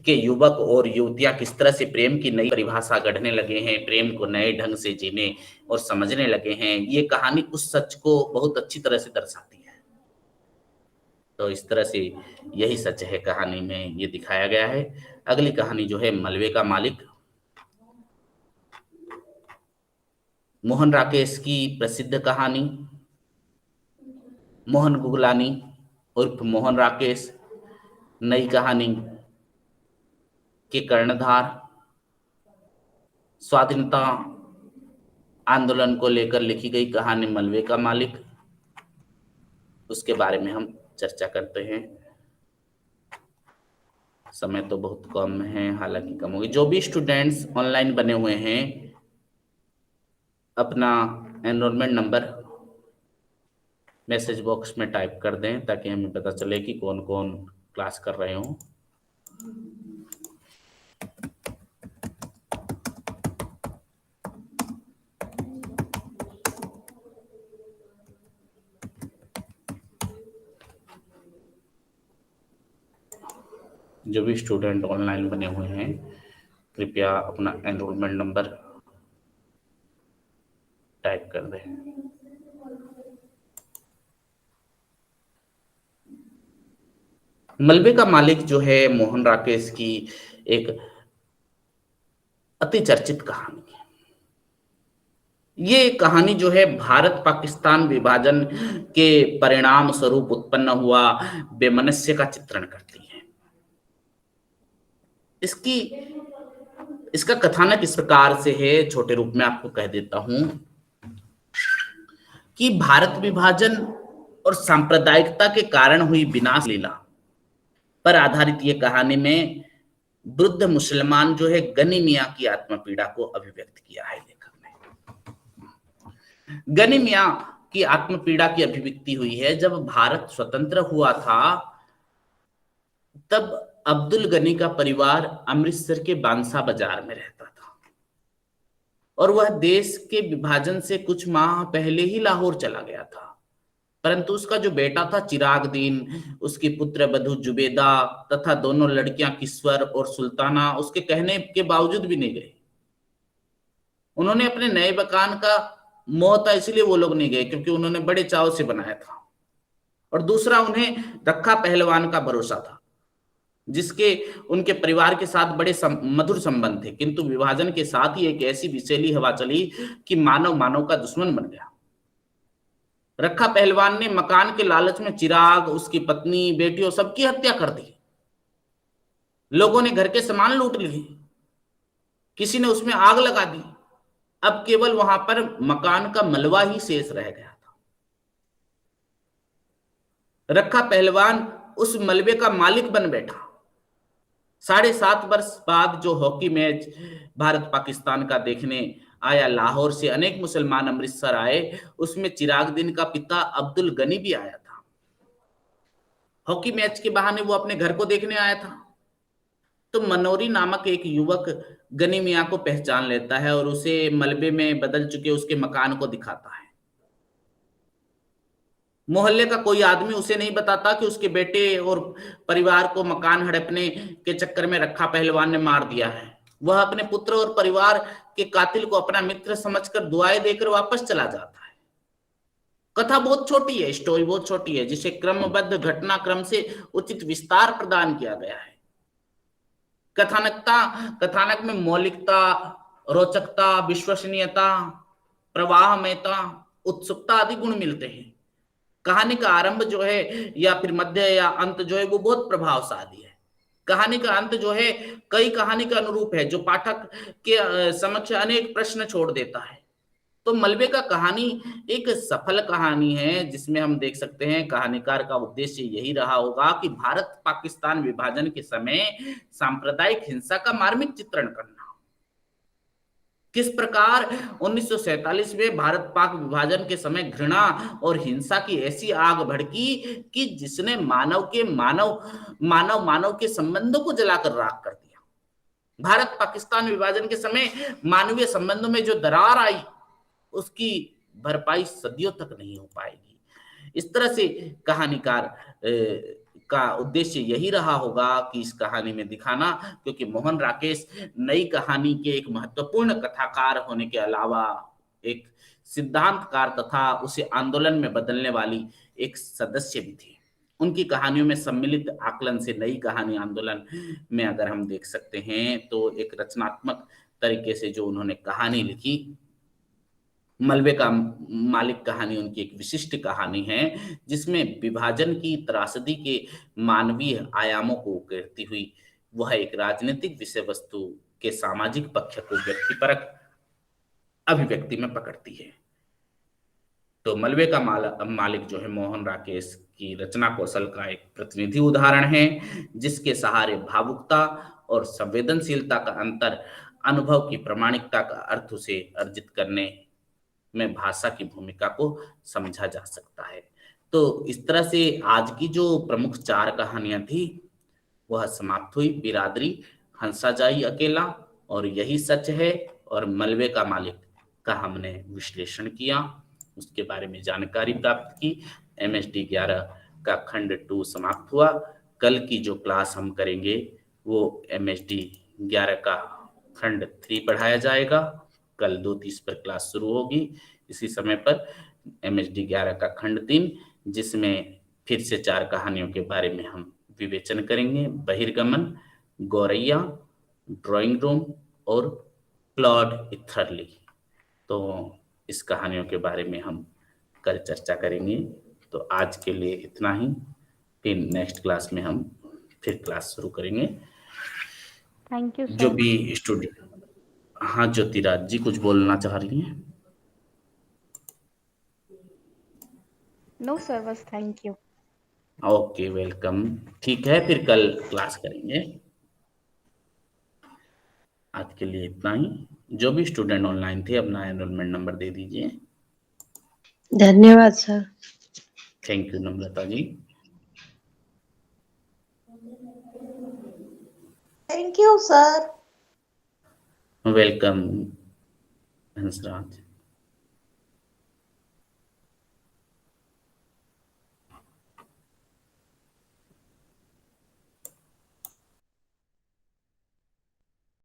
के युवक और युवतियां किस तरह से प्रेम की नई परिभाषा गढ़ने लगे हैं, प्रेम को नए ढंग से जीने और समझने लगे हैं। ये कहानी उस सच को बहुत अच्छी तरह से दर्शाती है। तो इस तरह से यही सच है, कहानी में ये दिखाया गया है। अगली कहानी जो है मलबे का मालिक। मोहन राकेश की प्रसिद्ध कहानी। मोहन गुगलानी उर्फ मोहन राकेश नई कहानी के कर्णधार, स्वाधीनता आंदोलन को लेकर लिखी गई कहानी मलबे का मालिक, उसके बारे में हम चर्चा करते हैं। समय तो बहुत कम है, हालांकि कम होगी। जो भी स्टूडेंट्स ऑनलाइन बने हुए हैं, अपना एनरोलमेंट नंबर मैसेज बॉक्स में टाइप कर दें ताकि हमें पता चले कि कौन कौन क्लास कर रहे हो। जो भी स्टूडेंट ऑनलाइन बने हुए हैं, कृपया अपना एनरोलमेंट नंबर टाइप कर दें। मलबे का मालिक जो है मोहन राकेश की एक अति चर्चित कहानी है। ये कहानी जो है भारत पाकिस्तान विभाजन के परिणाम स्वरूप उत्पन्न हुआ वैमनस्य का चित्रण करती है। इसका कथानक इस प्रकार से है, छोटे रूप में आपको कह देता हूं कि भारत विभाजन और सांप्रदायिकता के कारण हुई विनाश लीला पर आधारित ये कहानी में वृद्ध मुसलमान जो है गनी मियां की आत्म पीड़ा को अभिव्यक्त किया है लेखक ने। गनी मियां की आत्म पीड़ा की अभिव्यक्ति हुई है। जब भारत स्वतंत्र हुआ था, तब अब्दुल गनी का परिवार अमृतसर के बांसा बाजार में रहता था और वह देश के विभाजन से कुछ माह पहले ही लाहौर चला गया था। परंतु उसका जो बेटा था चिराग दीन, उसकी पुत्र वधू जुबेदा तथा दोनों लड़कियां किस्वर और सुल्ताना उसके कहने के बावजूद भी नहीं गए। उन्होंने अपने नए मकान का मोह था, इसलिए वो लोग नहीं गए क्योंकि उन्होंने बड़े चाव से बनाया था। और दूसरा, उन्हें रखा पहलवान का भरोसा था जिसके उनके परिवार के साथ बड़े मधुर संबंध थे। किंतु विभाजन के साथ ही एक ऐसी विषैली हवा चली कि मानव मानव का दुश्मन बन गया। रखा पहलवान ने मकान के लालच में चिराग, उसकी पत्नी, बेटियों सबकी हत्या कर दी। लोगों ने घर के सामान लूट लिए, किसी ने उसमें आग लगा दी। अब केवल वहां पर मकान का मलबा ही शेष रह गया था। रखा पहलवान उस मलबे का मालिक बन बैठा। 7.5 वर्ष बाद जो हॉकी मैच भारत पाकिस्तान का देखने आया, लाहौर से अनेक मुसलमान अमृतसर आए, उसमें चिराग दीन का पिता अब्दुल गनी भी आया था। हॉकी मैच के बहाने वो अपने घर को देखने आया था। तो मनोरी नामक एक युवक गनी मियां को पहचान लेता है और उसे मलबे में बदल चुके उसके मकान को दिखाता है। मोहल्ले का कोई आदमी उसे नहीं बताता कि उसके बेटे और परिवार को मकान हड़पने के चक्कर में रखा पहलवान ने मार दिया है। वह अपने पुत्र और परिवार के कातिल को अपना मित्र समझकर दुआएं देकर वापस चला जाता है। कथा बहुत छोटी है, स्टोरी बहुत छोटी है, जिसे क्रमबद्ध घटनाक्रम से उचित विस्तार प्रदान किया गया है। कथानक में मौलिकता, रोचकता, विश्वसनीयता, प्रवाहमयता, उत्सुकता आदि गुण मिलते हैं। कहानी का आरंभ जो है या फिर मध्य या अंत जो है वो बहुत प्रभावशाली है। कहानी का अंत जो है कई कहानी के अनुरूप है, जो पाठक के समक्ष अनेक प्रश्न छोड़ देता है। तो मलबे का कहानी एक सफल कहानी है, जिसमें हम देख सकते हैं कहानीकार का उद्देश्य यही रहा होगा कि भारत पाकिस्तान विभाजन के समय सांप्रदायिक हिंसा का मार्मिक चित्रण करना। किस प्रकार 1947 में भारत पाक विभाजन के समय घृणा और हिंसा की ऐसी आग भड़की कि जिसने मानव के संबंधों को जलाकर राख कर दिया। भारत पाकिस्तान विभाजन के समय मानवीय संबंधों में जो दरार आई, उसकी भरपाई सदियों तक नहीं हो पाएगी। इस तरह से कहानीकार का उद्देश्य यही रहा होगा कि इस कहानी में दिखाना, क्योंकि मोहन राकेश नई कहानी के एक महत्वपूर्ण कथाकार होने के अलावा एक सिद्धांतकार तथा उसे आंदोलन में बदलने वाली एक सदस्य भी थे। उनकी कहानियों में सम्मिलित आकलन से नई कहानी आंदोलन में अगर हम देख सकते हैं, तो एक रचनात्मक तरीके से जो उन्होंने कहानी लिखी, मलबे का मालिक कहानी उनकी एक विशिष्ट कहानी है, जिसमें विभाजन की त्रासदी के मानवीय आयामों को उकेरती हुई वह एक राजनीतिक विषय वस्तु के सामाजिक पक्ष को व्यक्तिपरक अभिव्यक्ति में पकड़ती है। तो मलबे का मालिक जो है मोहन राकेश की रचना कौशल का एक प्रतिनिधि उदाहरण है, जिसके सहारे भावुकता और संवेदनशीलता का अंतर अनुभव की प्रामाणिकता का अर्थ उसे अर्जित करने में भाषा की भूमिका को समझा जा सकता है। तो इस तरह से आज की जो प्रमुख 4 कहानियां थी वह समाप्त हुई। बिरादरी, हंसा जाई अकेला और यही सच है और मलबे का मालिक का हमने विश्लेषण किया, उसके बारे में जानकारी प्राप्त की। MSD 11 का खंड 2 समाप्त हुआ। कल की जो क्लास हम करेंगे वो MSD 11 का खंड 3 पढ़ाया जाएगा। कल 2:30 पर क्लास शुरू होगी इसी समय पर, MSD 11 का खंड 3, जिसमें फिर से 4 कहानियों के बारे में हम विवेचन करेंगे। बहिर्गमन, गौरैया, ड्राइंग रूम और क्लॉड इथरली। तो इस कहानियों के बारे में हम कल चर्चा करेंगे। तो आज के लिए इतना ही, फिर नेक्स्ट क्लास में हम फिर क्लास शुरू करेंगे। थैंक यू जो सर। भी स्टूडेंट, हाँ ज्योतिराज जी कुछ बोलना चाह रही हैं? नो सर, बस थैंक यू। Okay, welcome. ठीक है, फिर कल क्लास करेंगे। आज के लिए इतना ही। जो भी स्टूडेंट ऑनलाइन थे अपना एनरोलमेंट नंबर दे दीजिए। धन्यवाद sir. Thank you Namrata ji. Thank you sir. Welcome Hansraj.